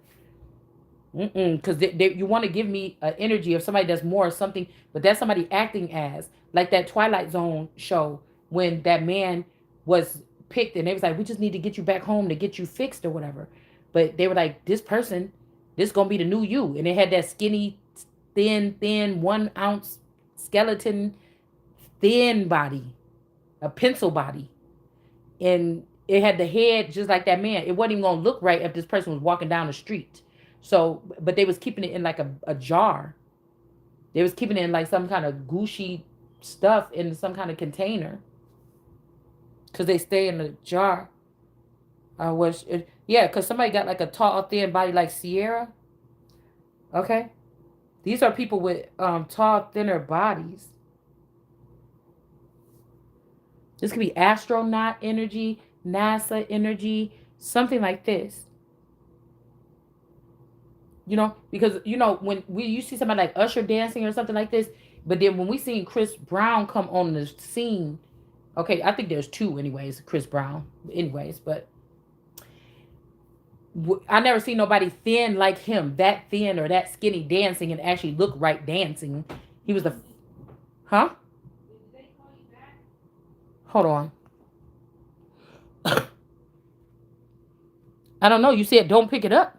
A: Because you want to give me an energy of somebody that's more or something, but that's somebody acting as like that Twilight Zone show when that man was picked and they was like, we just need to get you back home to get you fixed or whatever. But they were like, this person, this gonna be the new you, and they had that skinny, thin 1 ounce skeleton, thin body, a pencil body, and it had the head just like that man. It wasn't even gonna look right if this person was walking down the street. So, but they was keeping it in like a jar. They was keeping it in like some kind of gushy stuff in some kind of container because they stay in the jar. Yeah, because somebody got like a tall, thin body like Sierra. Okay, these are people with tall, thinner bodies. This could be astronaut energy, NASA energy, something like this. Because when you see somebody like Usher dancing or something like this, but then when we seen Chris Brown come on the scene, okay, I think there's two anyways, Chris Brown, anyways, but I never seen nobody thin like him, that thin or that skinny dancing and actually look right dancing. He was the, huh? Hold on. I don't know. You said don't pick it up.